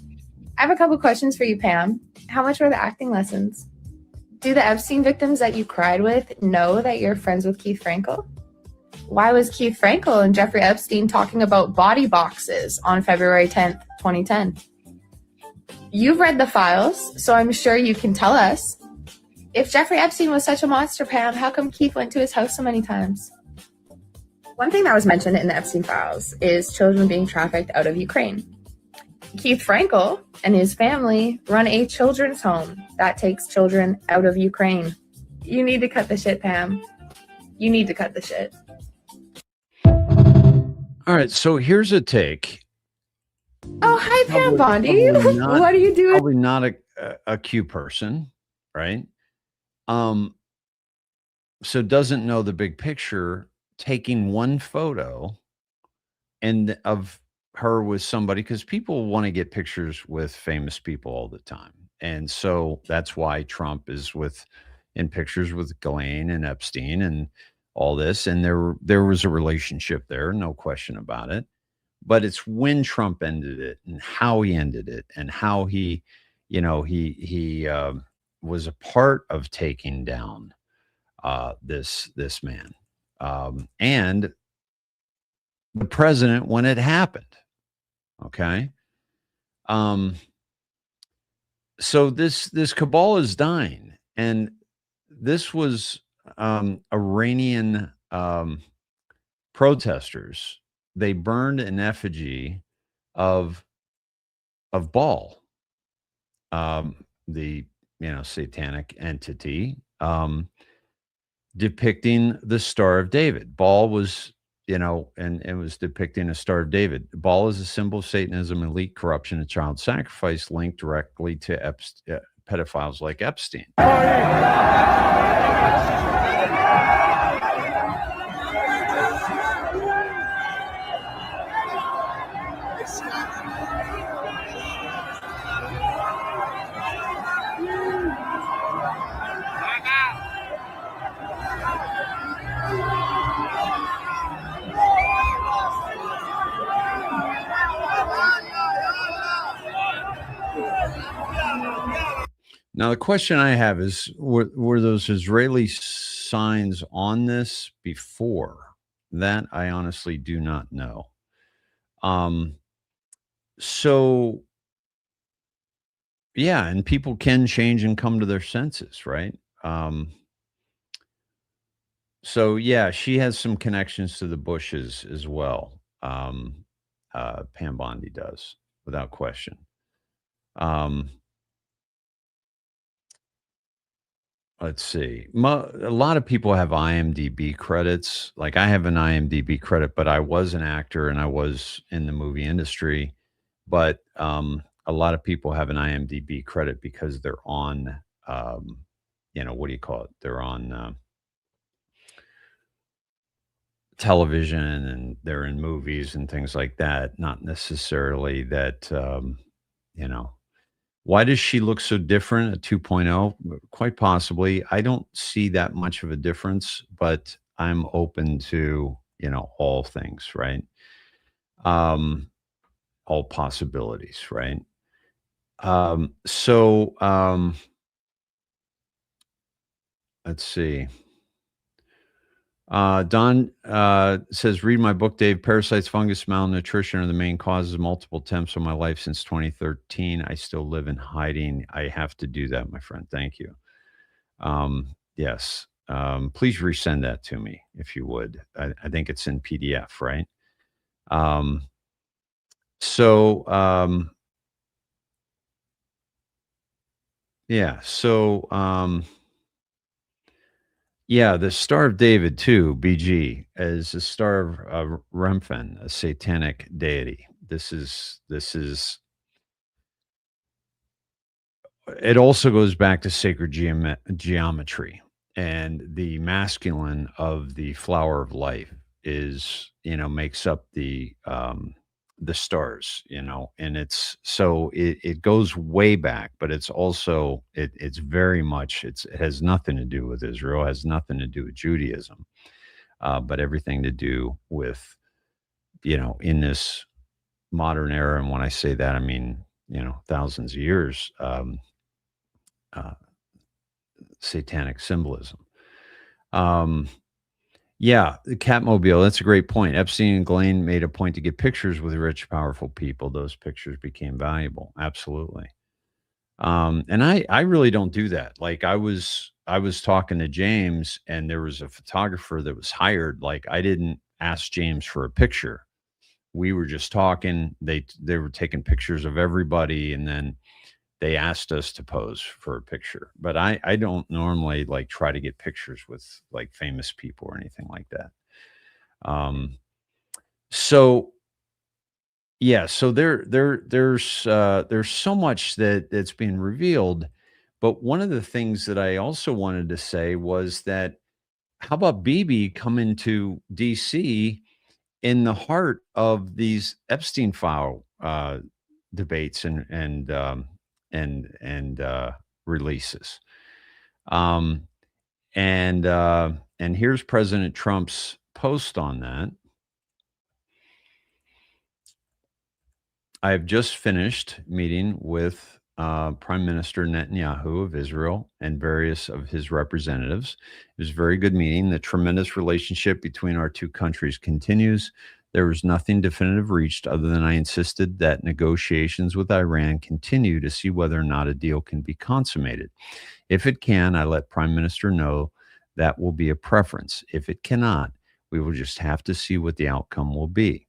I have a couple questions for you, Pam. How much were the acting lessons? Do the Epstein victims that you cried with know that you're friends with Keith Frankel? why was Keith Frankel and Jeffrey Epstein talking about body boxes on February 10th, 2010? You've read the files, so I'm sure you can tell us. If Jeffrey Epstein was such a monster, Pam, how come Keith went to his house so many times? One thing that was mentioned in the Epstein files is children being trafficked out of Ukraine. Keith Frankel and his family run a children's home that takes children out of Ukraine. You need to cut the shit, Pam. You need to cut the shit. All right, so here's a take. Oh, hi, Pam Bondi. Probably not- What are you doing? Probably not a Q person, right? So doesn't know the big picture, taking one photo and of her with somebody, because people want to get pictures with famous people all the time. And so that's why Trump is in pictures with Ghislaine and Epstein and all this. And there was a relationship there, no question about it. But it's when Trump ended it and how he ended it and how he was a part of taking down this man and the president when it happened. Okay. So this cabal is dying, and this was Iranian protesters. They burned an effigy of Baal, the satanic entity, depicting the Star of David. Baal was, and it was depicting a Star of David. Baal is a symbol of Satanism, elite corruption, and child sacrifice linked directly to pedophiles like Epstein. Now, the question I have is, were those Israeli signs on this before? That I honestly do not know. So, yeah, and people can change and come to their senses, right? So, yeah, she has some connections to the Bushes as well. Pam Bondi does, without question. Let's see. A lot of people have IMDb credits. Like, I have an IMDb credit, but I was an actor and I was in the movie industry. But a lot of people have an IMDb credit because they're on, what do you call it? They're on television and they're in movies and things like that. Not necessarily that, Why does she look so different at 2.0? Quite possibly. I don't see that much of a difference, but I'm open to, all things, right? All possibilities, right? Let's see. Don says, read my book, Dave. Parasites, fungus, malnutrition are the main causes of multiple attempts on my life since 2013. I still live in hiding. I have to do that, my friend. Thank you. Yes. Please resend that to me if you would. I think it's in PDF, right? Yeah, the Star of David, too, BG, is the Star of Remphan, a satanic deity. This is, it also goes back to sacred geometry, and the masculine of the flower of life is, makes up the stars, and it goes way back, but it's also, it's very much, it has nothing to do with Israel, has nothing to do with Judaism, but everything to do with, in this modern era. And when I say that, I mean, thousands of years, satanic symbolism. Yeah, the Catmobile, that's a great point. Epstein and Ghislaine made a point to get pictures with rich, powerful people. Those pictures became valuable. Absolutely. And I really don't do that. Like I was talking to James and there was a photographer that was hired. Like I didn't ask James for a picture. We were just talking. They were taking pictures of everybody and then they asked us to pose for a picture. But I don't normally like try to get pictures with like famous people or anything like that. So yeah, so there's so much that's being revealed, but one of the things that I also wanted to say was that how about Bibi coming to DC in the heart of these Epstein file debates and releases, um, and here's President Trump's post on that. I have just finished meeting with Prime Minister Netanyahu of Israel and various of his representatives. It was a very good meeting. The tremendous relationship between our two countries continues. There was nothing definitive reached other than I insisted that negotiations with Iran continue to see whether or not a deal can be consummated. If it can, I let Prime Minister know that will be a preference. If it cannot, we will just have to see what the outcome will be.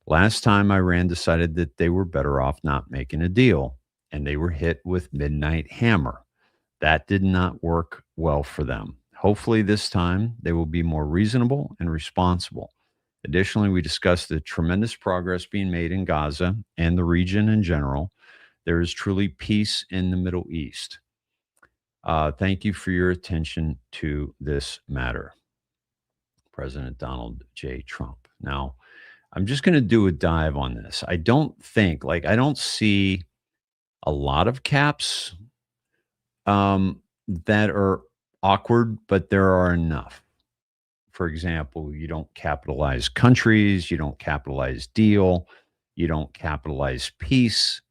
Last time Iran decided that they were better off not making a deal, and they were hit with midnight hammer. That did not work well for them. Hopefully this time they will be more reasonable and responsible. Additionally, we discussed the tremendous progress being made in Gaza and the region in general. There is truly peace in the Middle East. Thank you for your attention to this matter. President Donald J. Trump. Now, I'm just going to do a dive on this. I don't see a lot of caps that are awkward, but there are enough. For example, you don't capitalize countries, you don't capitalize deal, you don't capitalize peace.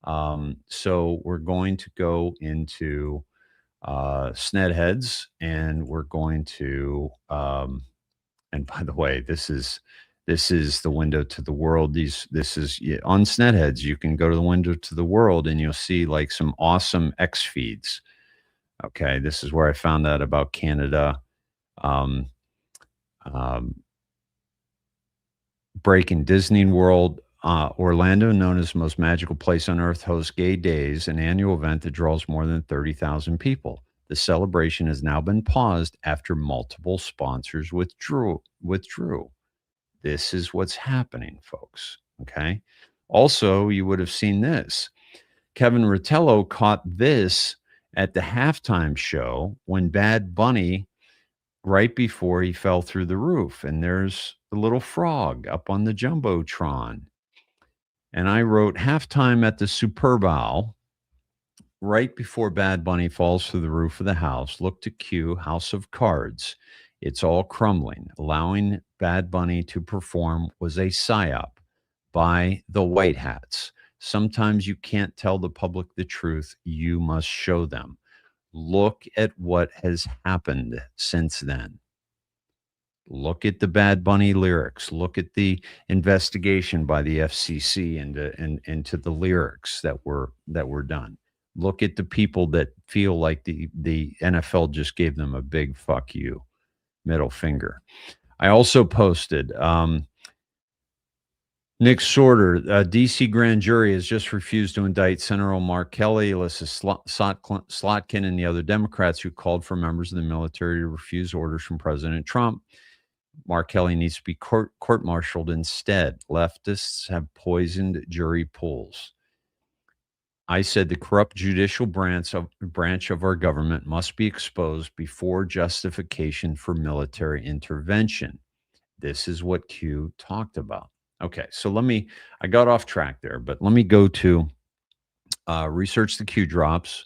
So we're going to go into Snedheads, and we're going to and by the way, this is the window to the world. This is on Snedheads. You can go to the window to the world and you'll see like some awesome X feeds. Okay, this is where I found out about Canada. Breaking Disney World. Orlando, known as the most magical place on earth, hosts Gay Days, an annual event that draws more than 30,000 people. The celebration has now been paused after multiple sponsors withdrew. This is what's happening, folks. Okay. Also, you would have seen this. Kevin Rottello caught this at the halftime show when Bad Bunny, right before he fell through the roof, and there's the little frog up on the Jumbotron. And I wrote halftime at the Super Bowl, right before Bad Bunny falls through the roof of the house. Look to cue House of Cards. It's all crumbling. Allowing Bad Bunny to perform was a psyop by the White Hats. Sometimes you can't tell the public the truth. You must show them. Look at what has happened since then. Look at the Bad Bunny lyrics. Look at the investigation by the FCC into the lyrics that were done. Look at the people that feel like the NFL just gave them a big fuck you, middle finger. I also posted Nick Sorter, DC grand jury has just refused to indict Senator Mark Kelly, Alyssa Slotkin, and the other Democrats who called for members of the military to refuse orders from President Trump. Mark Kelly needs to be court-martialed instead. Leftists have poisoned jury pools. I said the corrupt judicial branch of our government must be exposed before justification for military intervention. This is what Q talked about. Okay, so I got off track there, but let me go to research the Q drops,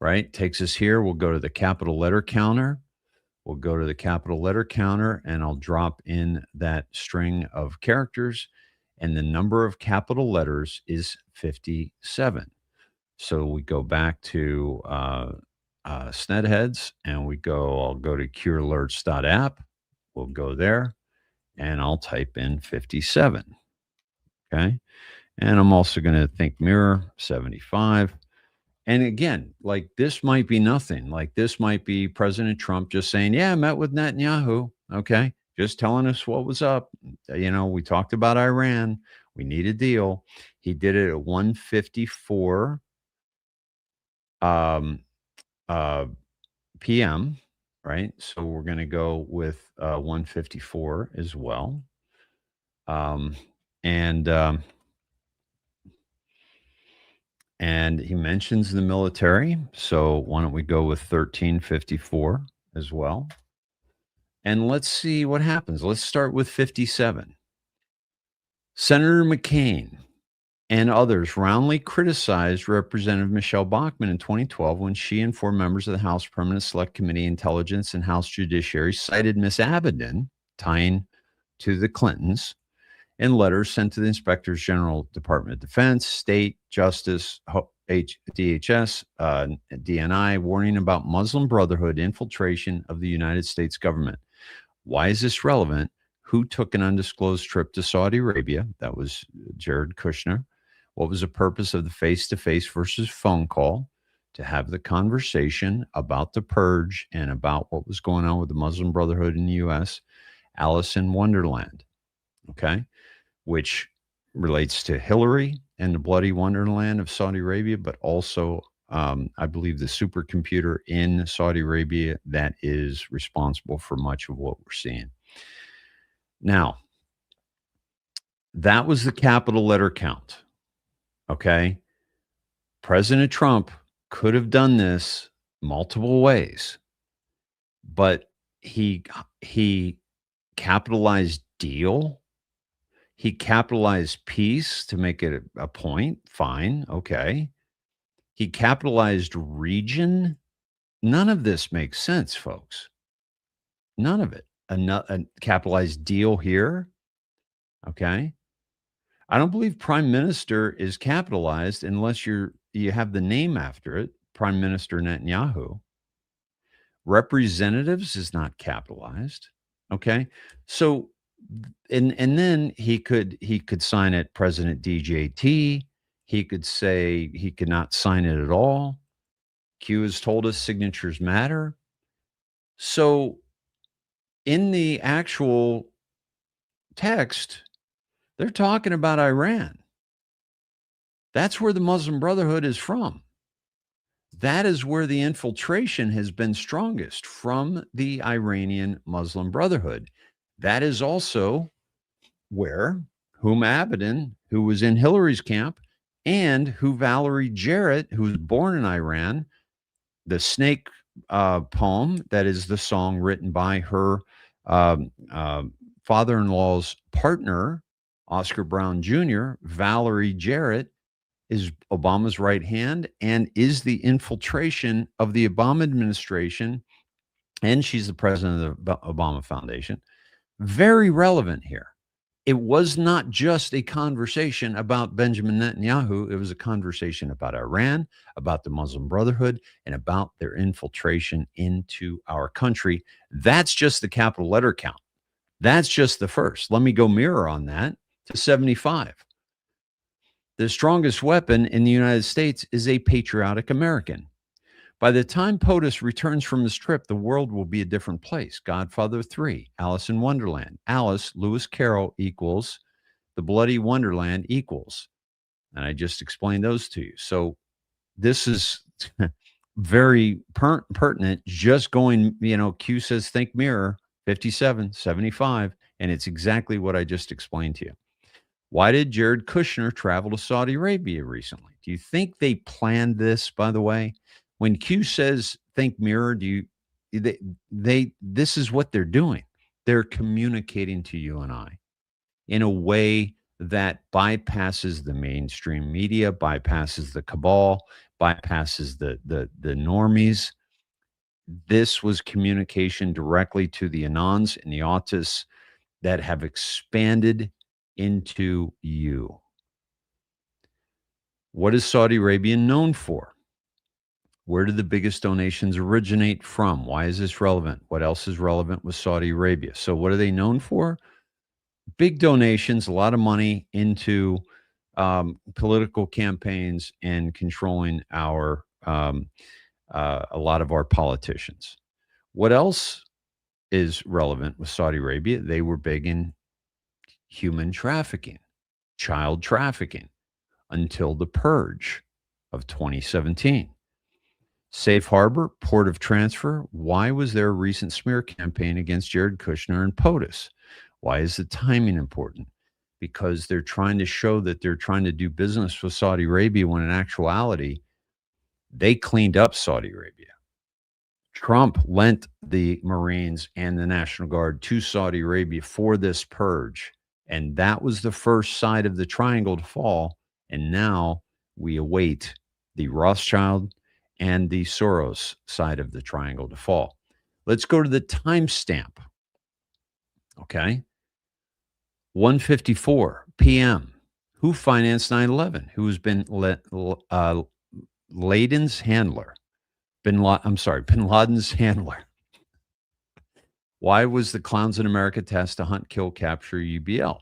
right? Takes us here. We'll go to the capital letter counter. We'll go to the capital letter counter, and I'll drop in that string of characters, and the number of capital letters is 57. So we go back to Snedheads, and I'll go to curealerts.app, we'll go there and I'll type in 57. Okay. And I'm also going to think mirror 75. And again, like this might be nothing. Like this might be President Trump just saying, yeah, I met with Netanyahu. Okay. Just telling us what was up. We talked about Iran. We need a deal. He did it at 1:54 p.m. Right. So we're going to go with 1:54 as well. And he mentions the military. So why don't we go with 1354 as well? And let's see what happens. Let's start with 57. Senator McCain and others roundly criticized Representative Michelle Bachmann in 2012 when she and 4 members of the House Permanent Select Committee Intelligence and House Judiciary cited Miss Avedon, tying to the Clintons, in letters sent to the Inspectors General, Department of Defense, State, Justice, DHS, DNI, warning about Muslim Brotherhood infiltration of the United States government. Why is this relevant? Who took an undisclosed trip to Saudi Arabia? That was Jared Kushner. What was the purpose of the face-to-face versus phone call? To have the conversation about the purge and about what was going on with the Muslim Brotherhood in the U.S. Alice in Wonderland, okay, which relates to Hillary and the bloody wonderland of Saudi Arabia, but also, I believe, the supercomputer in Saudi Arabia that is responsible for much of what we're seeing. Now, that was the capital letter count, okay? President Trump could have done this multiple ways, but he capitalized deal. He capitalized peace to make it a point. Fine. Okay. He capitalized region. None of this makes sense, folks. None of it. A capitalized deal here. Okay. I don't believe prime minister is capitalized unless you have the name after it. Prime Minister Netanyahu. Representatives is not capitalized. Okay. So, and then he could sign it President DJT. He could say he could not sign it at all. Q has told us signatures matter. So in the actual text, they're talking about Iran. That's where the Muslim Brotherhood is from. That is where the infiltration has been strongest, from the Iranian Muslim Brotherhood. That is also where Huma Abedin, who was in Hillary's camp, and who Valerie Jarrett, who was born in Iran, the snake poem, that is the song written by her father-in-law's partner, Oscar Brown Jr., Valerie Jarrett, is Obama's right hand and is the infiltration of the Obama administration. And she's the president of the Obama Foundation. Very relevant here. It was not just a conversation about Benjamin Netanyahu. It was a conversation about Iran, about the Muslim Brotherhood, and about their infiltration into our country. That's just the capital letter count. That's just the first. Let me go mirror on that to 75. The strongest weapon in the United States is a patriotic American. By the time POTUS returns from his trip, the world will be a different place. Godfather 3, Alice in Wonderland. Alice, Lewis Carroll equals the bloody Wonderland equals. And I just explained those to you. So this is very pertinent. Just going, Q says think mirror, 57, 75. And it's exactly what I just explained to you. Why did Jared Kushner travel to Saudi Arabia recently? Do you think they planned this, by the way? When Q says think mirror, this is what they're doing. They're communicating to you and I in a way that bypasses the mainstream media, bypasses the cabal, bypasses the normies. This was communication directly to the Anons and the autists that have expanded into you. What is Saudi Arabia known for? Where did the biggest donations originate from? Why is this relevant? What else is relevant with Saudi Arabia? So what are they known for? Big donations, a lot of money into political campaigns and controlling our a lot of our politicians. What else is relevant with Saudi Arabia? They were big in human trafficking, child trafficking, until the purge of 2017. Safe harbor, port of transfer. Why was there a recent smear campaign against Jared Kushner and POTUS? Why is the timing important? Because they're trying to show that they're trying to do business with Saudi Arabia when in actuality, they cleaned up Saudi Arabia. Trump lent the Marines and the National Guard to Saudi Arabia for this purge. And that was the first side of the triangle to fall. And now we await the Rothschild and the Soros side of the triangle to fall. Let's go to the timestamp. Okay. 1:54 p.m. Who financed 9/11? Who's been Laden's handler? Bin Laden's handler. Why was the Clowns in America tasked to hunt, kill, capture UBL?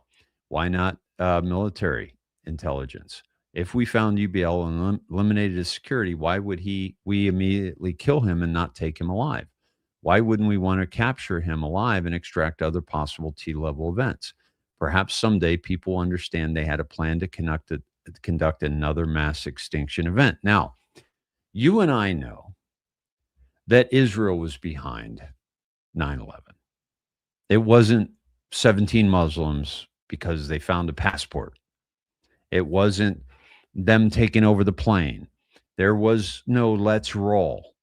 Why not military intelligence? If we found UBL and eliminated his security, why would we immediately kill him and not take him alive? Why wouldn't we want to capture him alive and extract other possible T-level events? Perhaps someday people understand they had a plan to conduct another mass extinction event. Now, you and I know that Israel was behind 9/11. It wasn't 17 Muslims because they found a passport. It wasn't them taking over the plane. There was no let's roll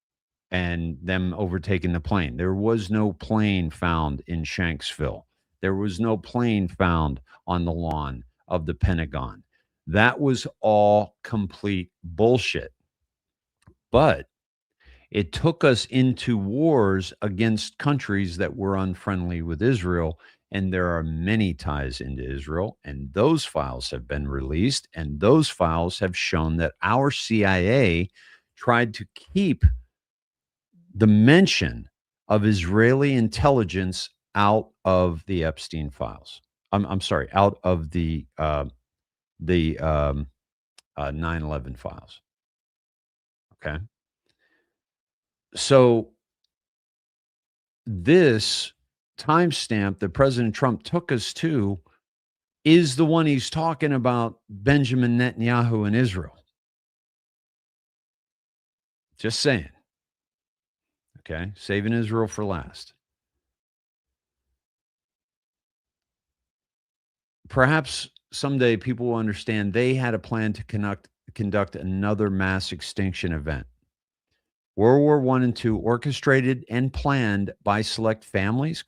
and them overtaking the plane. There was no plane found in Shanksville. There was no plane found on the lawn of the Pentagon. That was all complete bullshit. But it took us into wars against countries that were unfriendly with Israel. And there are many ties into Israel. And those files have been released. And those files have shown that our CIA tried to keep the mention of Israeli intelligence out of the Epstein files. I'm sorry, out of the 9/11 files. Okay. So this timestamp that President Trump took us to is the one he's talking about Benjamin Netanyahu in Israel. Just saying. Okay. Saving Israel for last. Perhaps someday people will understand they had a plan to conduct another mass extinction event. World War I and II orchestrated and planned by select families? ?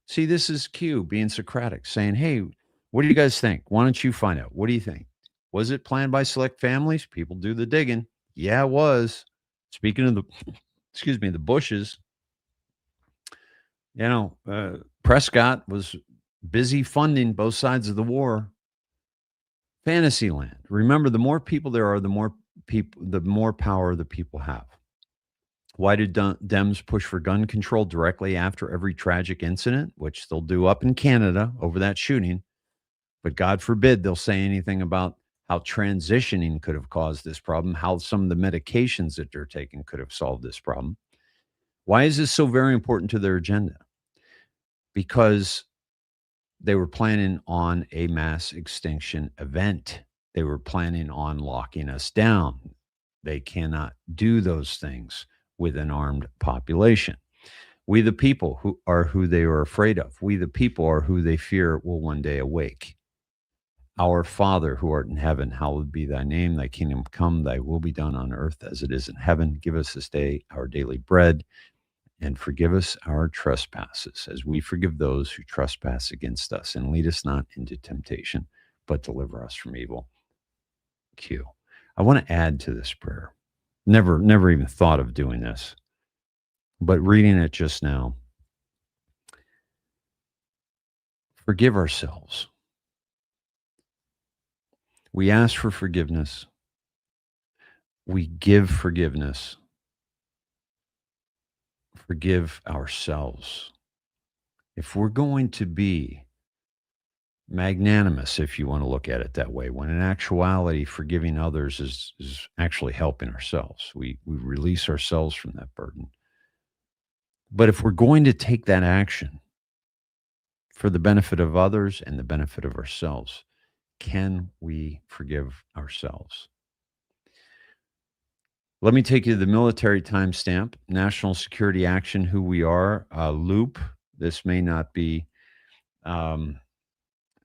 See, this is Q being Socratic, saying, hey, what do you guys think? Why don't you find out? What do you think? Was it planned by select families? People do the digging. Yeah, it was. Speaking of the, the Bushes, Prescott was busy funding both sides of the war. Fantasyland. Remember, the more people there are, the more power the people have. Why did Dems push for gun control directly after every tragic incident, which they'll do up in Canada over that shooting? But God forbid they'll say anything about how transitioning could have caused this problem, how some of the medications that they're taking could have solved this problem. Why is this so very important to their agenda? Because they were planning on a mass extinction event. They were planning on locking us down. They cannot do those things with an armed population. We the people who they are afraid of. We the people are who they fear will one day awake. Our Father who art in heaven, hallowed be thy name. Thy kingdom come, thy will be done on earth as it is in heaven. Give us this day our daily bread, and forgive us our trespasses as we forgive those who trespass against us. And lead us not into temptation, but deliver us from evil. Q. I want to add to this prayer. Never even thought of doing this, but reading it just now. Forgive ourselves. We ask for forgiveness. we give forgiveness, forgive ourselves. If we're going to be magnanimous, if you want to look at it that way, when in actuality, forgiving others is actually helping ourselves. We release ourselves from that burden. But if we're going to take that action for the benefit of others and the benefit of ourselves, can we forgive ourselves? Let me take you to the military timestamp, National Security Action, who we are, Loop. This may not be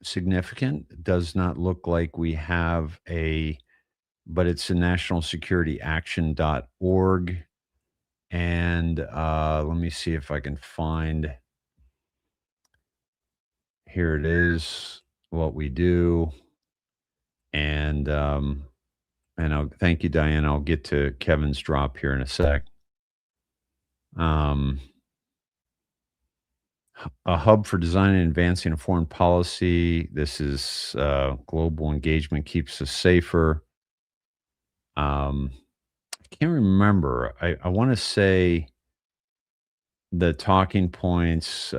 significant. It does not look like we have but it's a nationalsecurityaction.org. And let me see if I can find, here it is, what we do. And I'll thank you, Diane. I'll get to Kevin's drop here in a sec. A hub for designing and advancing a foreign policy. This is global engagement keeps us safer. I can't remember. I want to say the talking points.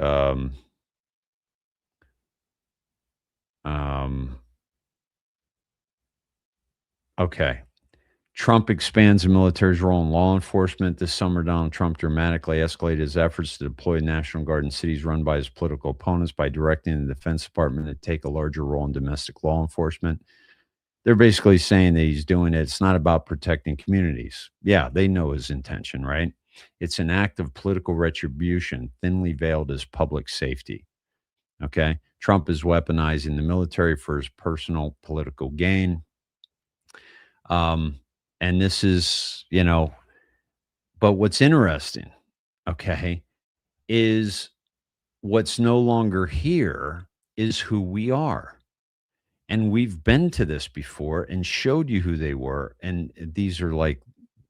Okay. Trump expands the military's role in law enforcement. This summer, Donald Trump dramatically escalated his efforts to deploy National Guard in cities run by his political opponents by directing the Defense Department to take a larger role in domestic law enforcement. They're basically saying that he's doing it. It's not about protecting communities. Yeah, they know his intention, right? It's an act of political retribution, thinly veiled as public safety. Okay? Trump is weaponizing the military for his personal political gain. And this is, but what's interesting, okay, is what's no longer here is who we are. And we've been to this before and showed you who they were. And these are like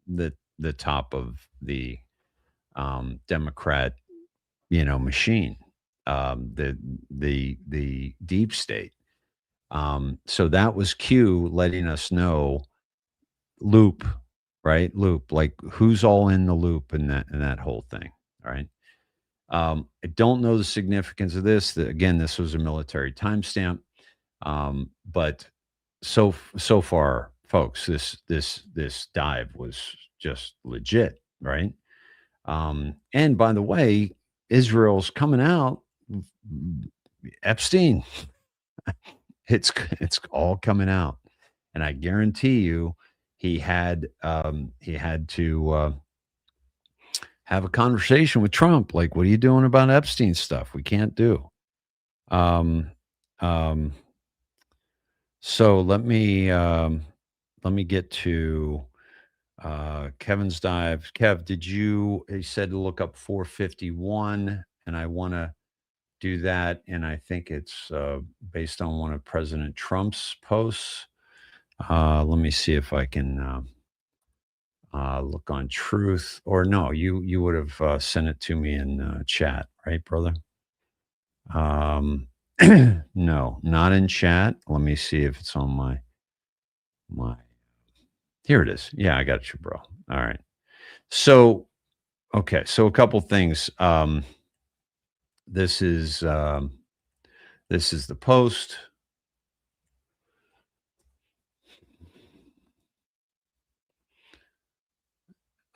the top of the Democrat, machine, the deep state. So that was Q letting us know, loop, right? Loop, like who's all in the loop in that whole thing. All right. I don't know the significance of this. Again, this was a military timestamp. But so far, folks, this dive was just legit, right? And by the way, Israel's coming out. Epstein, it's all coming out, and I guarantee you, he had to have a conversation with Trump. Like, what are you doing about Epstein stuff? We can't do. So let me get to Kevin's dive. Kev, he said to look up 451, and I want to do that. And I think it's based on one of President Trump's posts. Let me see if I can look on Truth, or no, you would have sent it to me in chat, right, brother? No, not in chat. Let me see if it's on my. Here it is. Yeah, I got you, bro. All right. So, okay. So a couple things. This is the post.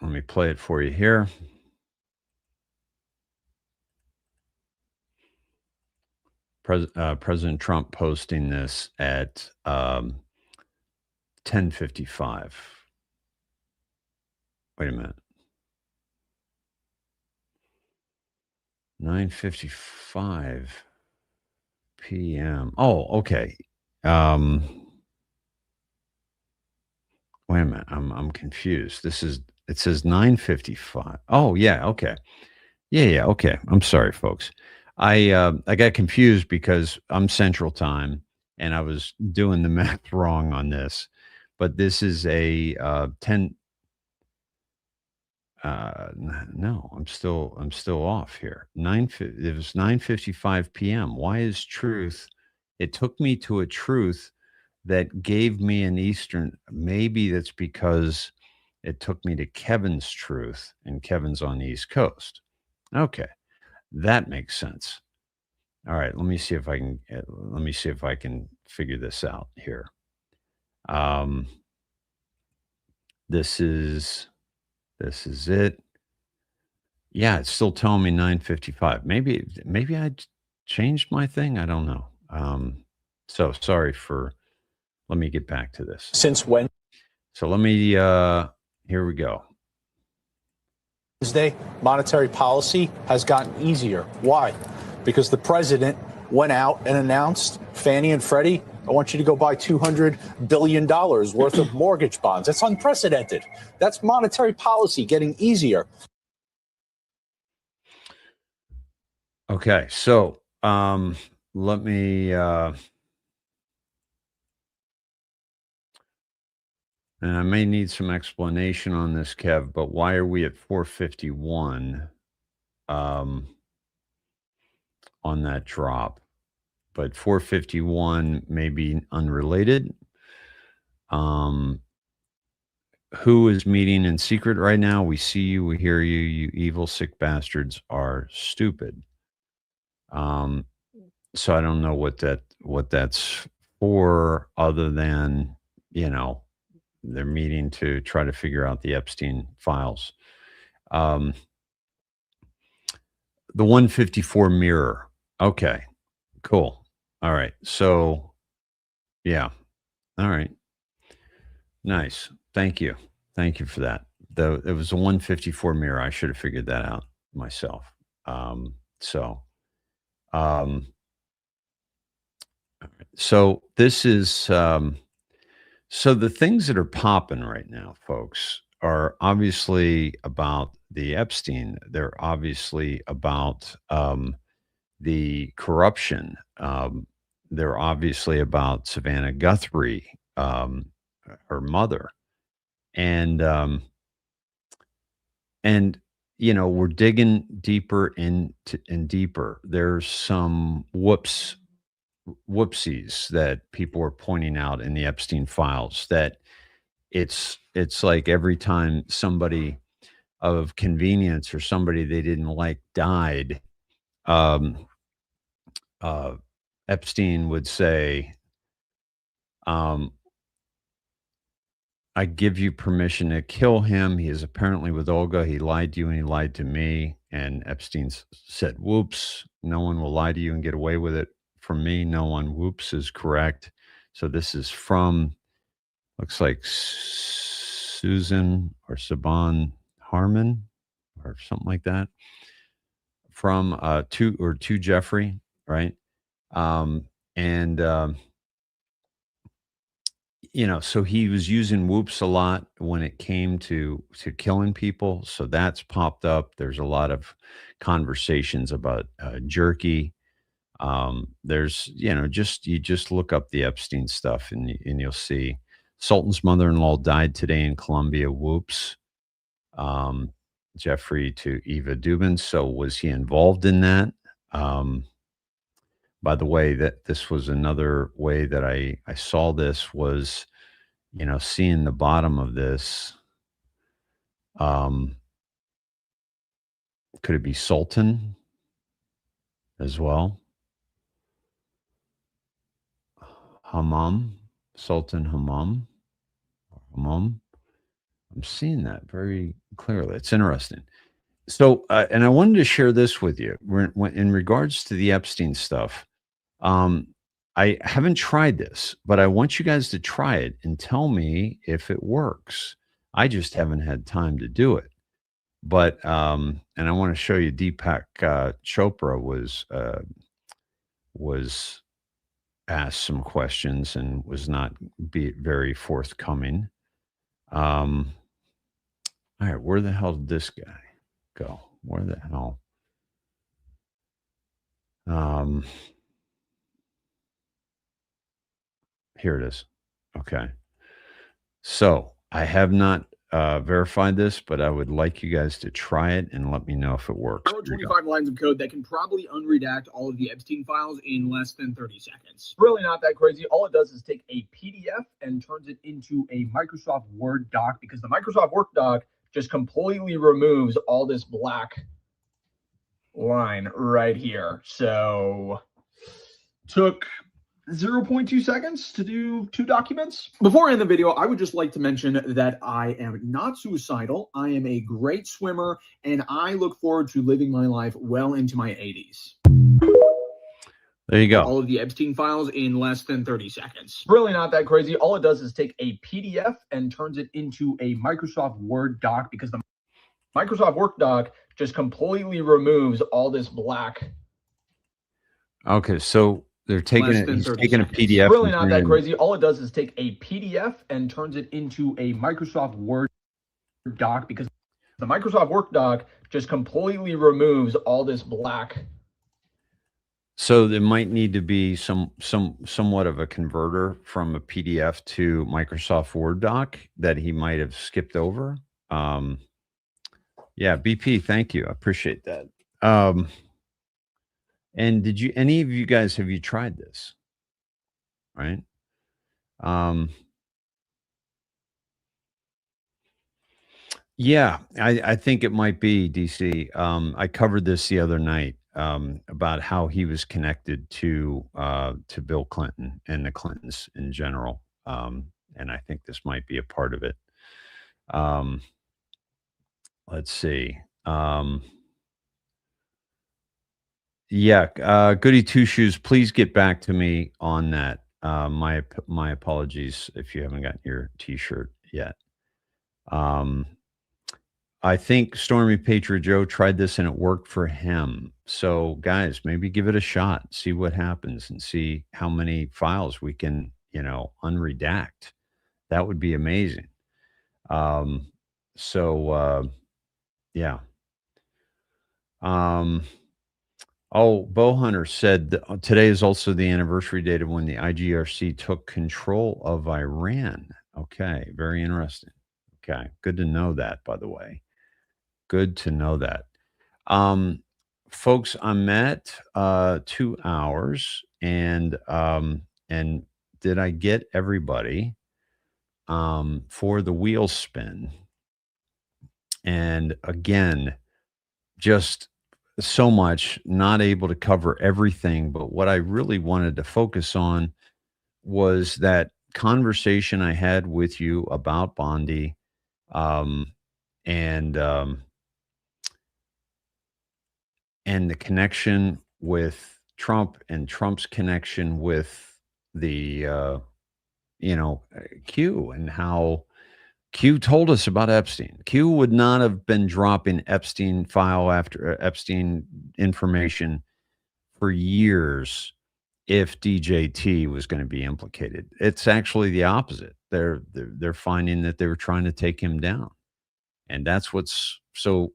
Let me play it for you here. President Trump posting this at 10:55. Wait a minute. 9:55 p.m. Oh, okay. Wait a minute. I'm confused. It says 9:55. Oh, yeah. Okay. Yeah. Okay. I'm sorry, folks. I got confused because I'm Central Time and I was doing the math wrong on this, but this is a 10. No, I'm still off here. It was 9:55 p.m. Why is Truth? It took me to a Truth that gave me an Eastern. Maybe that's because it took me to Kevin's truth, and Kevin's on the East Coast. Okay, that makes sense. All right, let me see if I can figure this out here. This is it. Yeah, it's still telling me 9:55. Maybe I changed my thing. I don't know. So sorry for. Let me get back to this. Since when? So let me. Here we go. Wednesday, monetary policy has gotten easier. Why? Because the president went out and announced, Fannie and Freddie, I want you to go buy $200 billion worth of mortgage bonds. That's unprecedented. That's monetary policy getting easier. Okay, so let me. And I may need some explanation on this, Kev, but why are we at 451 on that drop? But 451 may be unrelated. Who is meeting in secret right now? We see you, we hear you, you evil, sick bastards are stupid. So I don't know what that's for, other than, they're meeting to try to figure out the Epstein files. The 154 mirror. Okay, cool. All right. So, yeah. All right. Nice. Thank you. Thank you for that. It was a 154 mirror. I should have figured that out myself. So this is, so the things that are popping right now, folks, are obviously about the Epstein. They're obviously about the corruption. They're obviously about Savannah Guthrie, her mother. And we're digging deeper and deeper. There's some whoopsies that people are pointing out in the Epstein files, that it's like every time somebody of convenience or somebody they didn't like died, Epstein would say, I give you permission to kill him. He is apparently with Olga. He lied to you and he lied to me. And Epstein said, whoops, no one will lie to you and get away with it. From me, no one. Whoops is correct. So this is from, looks like Susan or Saban Harmon or something like that. From to Jeffrey, right? So he was using whoops a lot when it came to killing people. So that's popped up. There's a lot of conversations about jerky. There's, you just look up the Epstein stuff and you'll see Sultan's mother-in-law died today in Colombia. Whoops. Jeffrey to Eva Dubin. So was he involved in that? By the way, that this was another way that I saw this was, seeing the bottom of this. Could it be Sultan as well? Sultan Hammam. I'm seeing that very clearly. It's interesting. So, and I wanted to share this with you. In regards to the Epstein stuff, I haven't tried this, but I want you guys to try it and tell me if it works. I just haven't had time to do it. But, and I want to show you Deepak Chopra was asked some questions and was not very forthcoming. All right, where the hell did this guy go? Where the hell? Here it is. Okay. So I have not verified this, but I would like you guys to try it and let me know if it works. I wrote 25 lines of code that can probably unredact all of the Epstein files in less than 30 seconds. Really not that crazy. All it does is take a PDF and turns it into a Microsoft Word doc, because the Microsoft Word doc just completely removes all this black line right here. So took 0.2 seconds to do 2 documents. Before I end the video, I would just like to mention that I am not suicidal. I am a great swimmer, and I look forward to living my life well into my 80s. There you go. All of the Epstein files in less than 30 seconds. Really not that crazy. All it does is take a PDF and turns it into a Microsoft Word doc, because the Microsoft Word doc just completely removes all this black. Okay, so they're taking Less it. than He's 30 taking a seconds. PDF. Really and not turning that it- crazy. All it does is take a PDF and turns it into a Microsoft Word doc, because the Microsoft Word doc just completely removes all this black. So there might need to be somewhat of a converter from a PDF to Microsoft Word doc that he might have skipped over. Yeah, BP, thank you. I appreciate that. And did you, any of you guys, have you tried this? Right? Yeah, I think it might be DC. I covered this the other night about how he was connected to Bill Clinton and the Clintons in general, and I think this might be a part of it. Let's see. Yeah, Goody Two Shoes, please get back to me on that. My apologies if you haven't gotten your T-shirt yet. I think Stormy Patriot Joe tried this and it worked for him. So guys, maybe give it a shot, see what happens, and see how many files we can, unredact. That would be amazing. Yeah. Bow Hunter said that today is also the anniversary date of when the IGRC took control of Iran. Okay, very interesting. Okay, good to know that, by the way. Good to know that. Folks, I'm at 2 hours, and did I get everybody for the wheel spin? And again, just so much, not able to cover everything, but what I really wanted to focus on was that conversation I had with you about Bondi, and the connection with Trump and Trump's connection with the, Q, and how Q told us about Epstein. Q would not have been dropping Epstein file after Epstein information for years if DJT was going to be implicated. It's actually the opposite. They're finding that they were trying to take him down, and that's what's so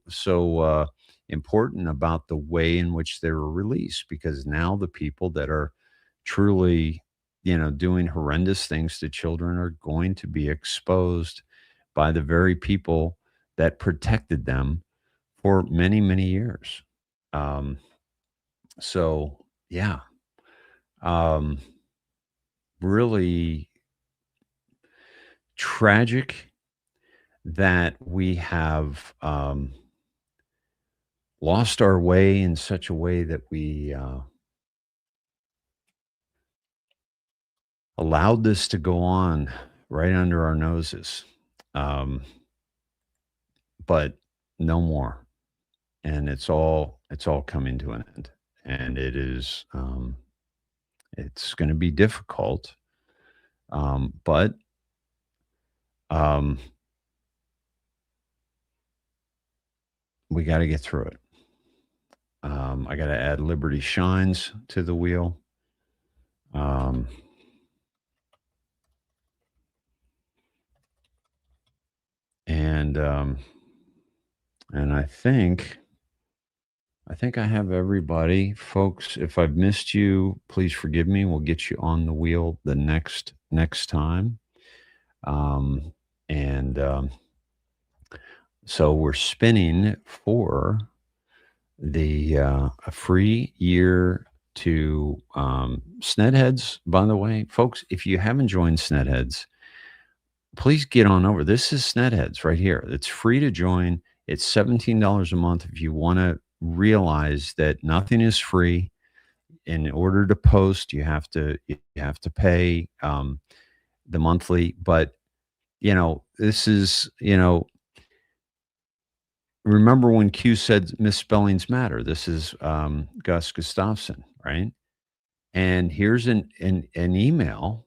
important about the way in which they were released, because now the people that are truly, doing horrendous things to children are going to be exposed by the very people that protected them for many, many years. Really tragic that we have lost our way in such a way that we allowed this to go on right under our noses. But no more. And it's all coming to an end. And it is, it's going to be difficult. But we got to get through it. I got to add Liberty Shines to the wheel. And I think I have everybody. Folks, if I've missed you, please forgive me. We'll get you on the wheel the next time. So we're spinning for the a free year to Snedheads. By the way, folks, if you haven't joined Snedheads, please get on over. This is Snedheads right here. It's free to join. It's $17 a month if you want to realize that nothing is free. In order to post, you have to pay the monthly. But this is remember when Q said misspellings matter. This is Gus Gustafson, right? And here's an email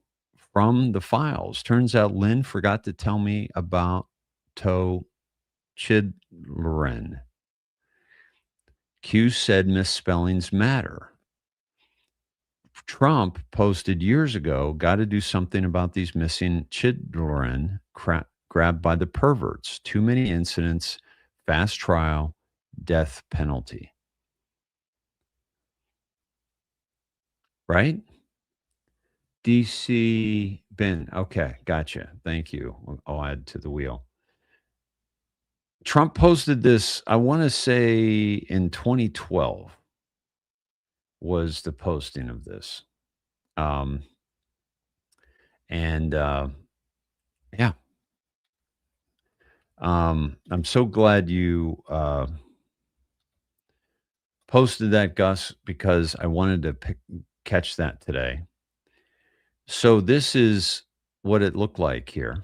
from the files. Turns out Lynn forgot to tell me about To Chidlren. Q said misspellings matter. Trump posted years ago, got to do something about these missing children grabbed by the perverts. Too many incidents, fast trial, death penalty. Right? DC Ben. Okay, gotcha. Thank you. I'll add to the wheel. Trump posted this, I want to say in 2012 was the posting of this. Yeah. I'm so glad you posted that, Gus, because I wanted to catch that today. So this is what it looked like here.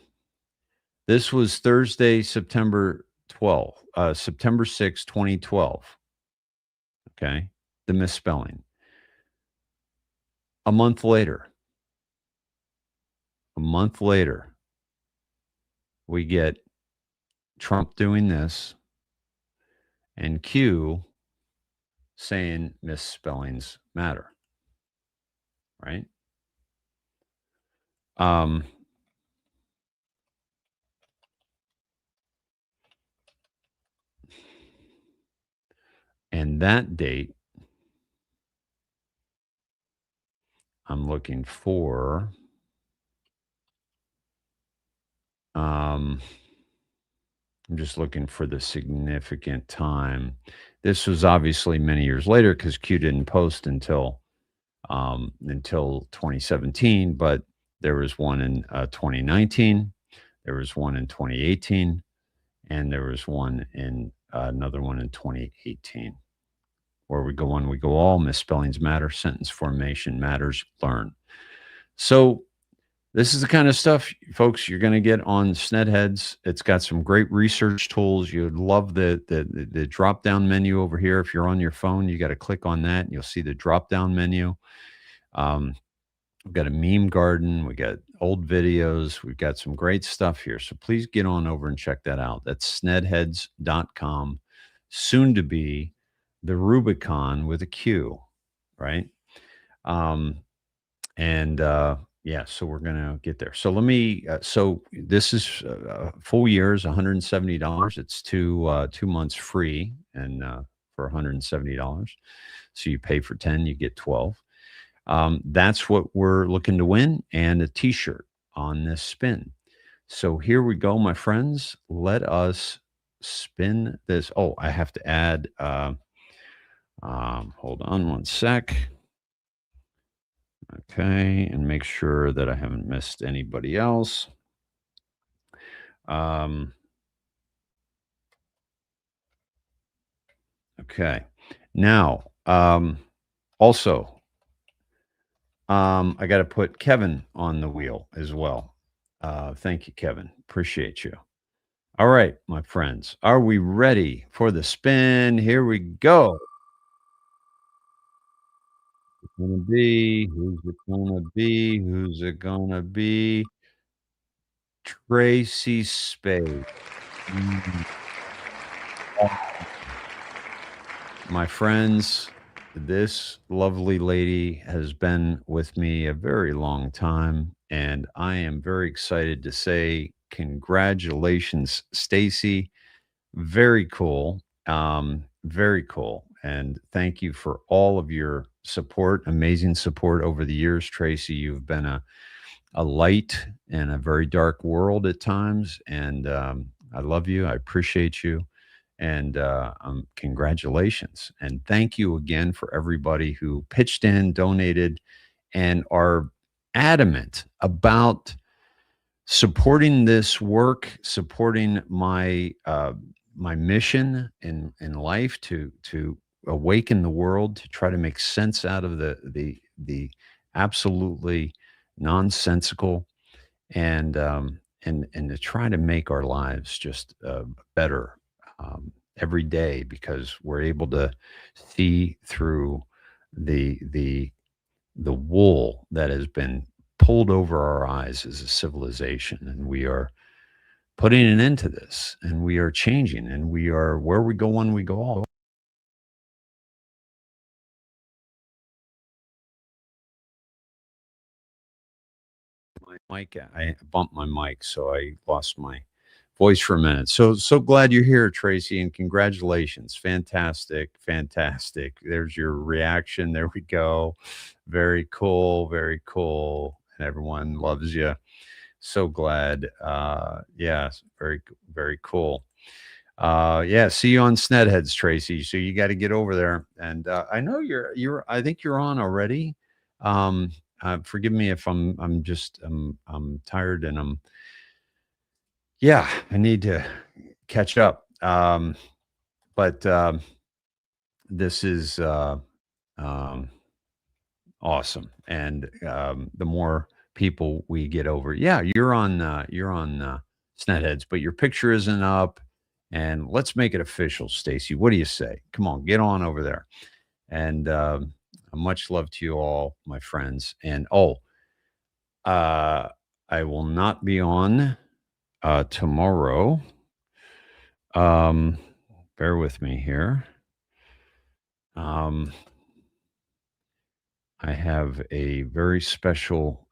This was Thursday, September 6, 2012. Okay. The misspelling. A month later, we get Trump doing this and Q saying misspellings matter. Right? And that date, I'm looking for, I'm just looking for the significant time. This was obviously many years later because Q didn't post until 2017, but there was one in 2019, there was one in 2018, and there was one in another one in 2018. Where we go all misspellings matter, sentence formation matters, learn. So this is the kind of stuff, folks, you're going to get on Snedheads. It's got some great research tools. You'd love the drop-down menu over here. If you're on your phone, you got to click on that, and you'll see the drop-down menu. We've got a meme garden. We got old videos. We've got some great stuff here. So please get on over and check that out. That's snedheads.com. Soon to be the Rubicon with a Q, right? Yeah, so we're going to get there. So let me, so this is full year is $170. It's 2 months free and for $170. So you pay for 10, you get 12. That's what we're looking to win, and a t-shirt on this spin. So here we go, my friends. Let us spin this. Oh, I have to add, hold on one sec. Okay, and make sure that I haven't missed anybody else. Okay, now, also, I got to put Kevin on the wheel as well. Thank you, Kevin. Appreciate you. All right, my friends, are we ready for the spin? Here we go. Gonna be? Who's it gonna be? Who's it gonna be? Tracy Spade. My friends, this lovely lady has been with me a very long time, and I am very excited to say congratulations, Stacy. Very cool. Very cool. And thank you for all of your support, amazing support over the years, Tracy. You've been a light in a very dark world at times, and I love you. I appreciate you. And congratulations. And thank you again for everybody who pitched in, donated, and are adamant about supporting this work, supporting my my mission in life to awaken the world, to try to make sense out of the absolutely nonsensical, and to try to make our lives just better every day, because we're able to see through the wool that has been pulled over our eyes as a civilization, and we are putting an end to this, and we are changing, and we are where we go when we go all. My mic, I bumped my mic, so I lost my voice for a minute. So glad you're here, Tracy, and congratulations. Fantastic, fantastic. There's your reaction. There we go. Very cool, very cool. And everyone loves you. So glad. Yeah, very, very cool. Yeah, see you on Snedheads, Tracy. So you got to get over there. And I know I think you're on already. Forgive me if I'm tired, and I need to catch up. But this is awesome. And the more people we get over, you're on Snetheads, but your picture isn't up. And let's make it official, Stacy. What do you say? Come on, get on over there. And much love to you all, my friends. And I will not be on tomorrow. Bear with me here. I have a very special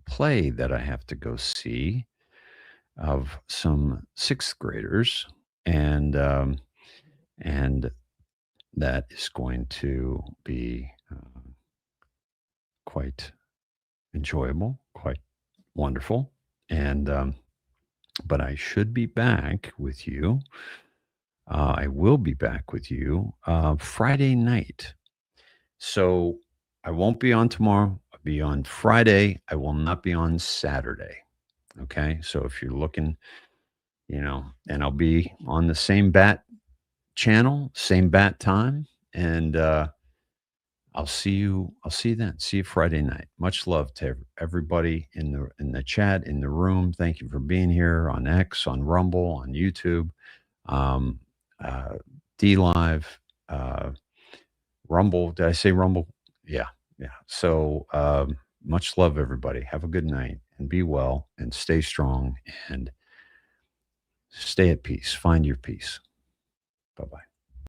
play that I have to go see of some sixth graders, and that is going to be quite enjoyable, quite wonderful. And but I should be back with you. I will be back with you Friday night. So I won't be on tomorrow. I'll be on Friday. I will not be on Saturday. Okay. So if you're looking, and I'll be on the same bat channel, same bat time. And I'll see you then. See you Friday night. Much love to everybody in the chat, in the room. Thank you for being here on X, on Rumble, on YouTube, D Live, Rumble. Did I say Rumble? Yeah. So much love, everybody. Have a good night, and be well, and stay strong, and stay at peace. Find your peace. Bye-bye.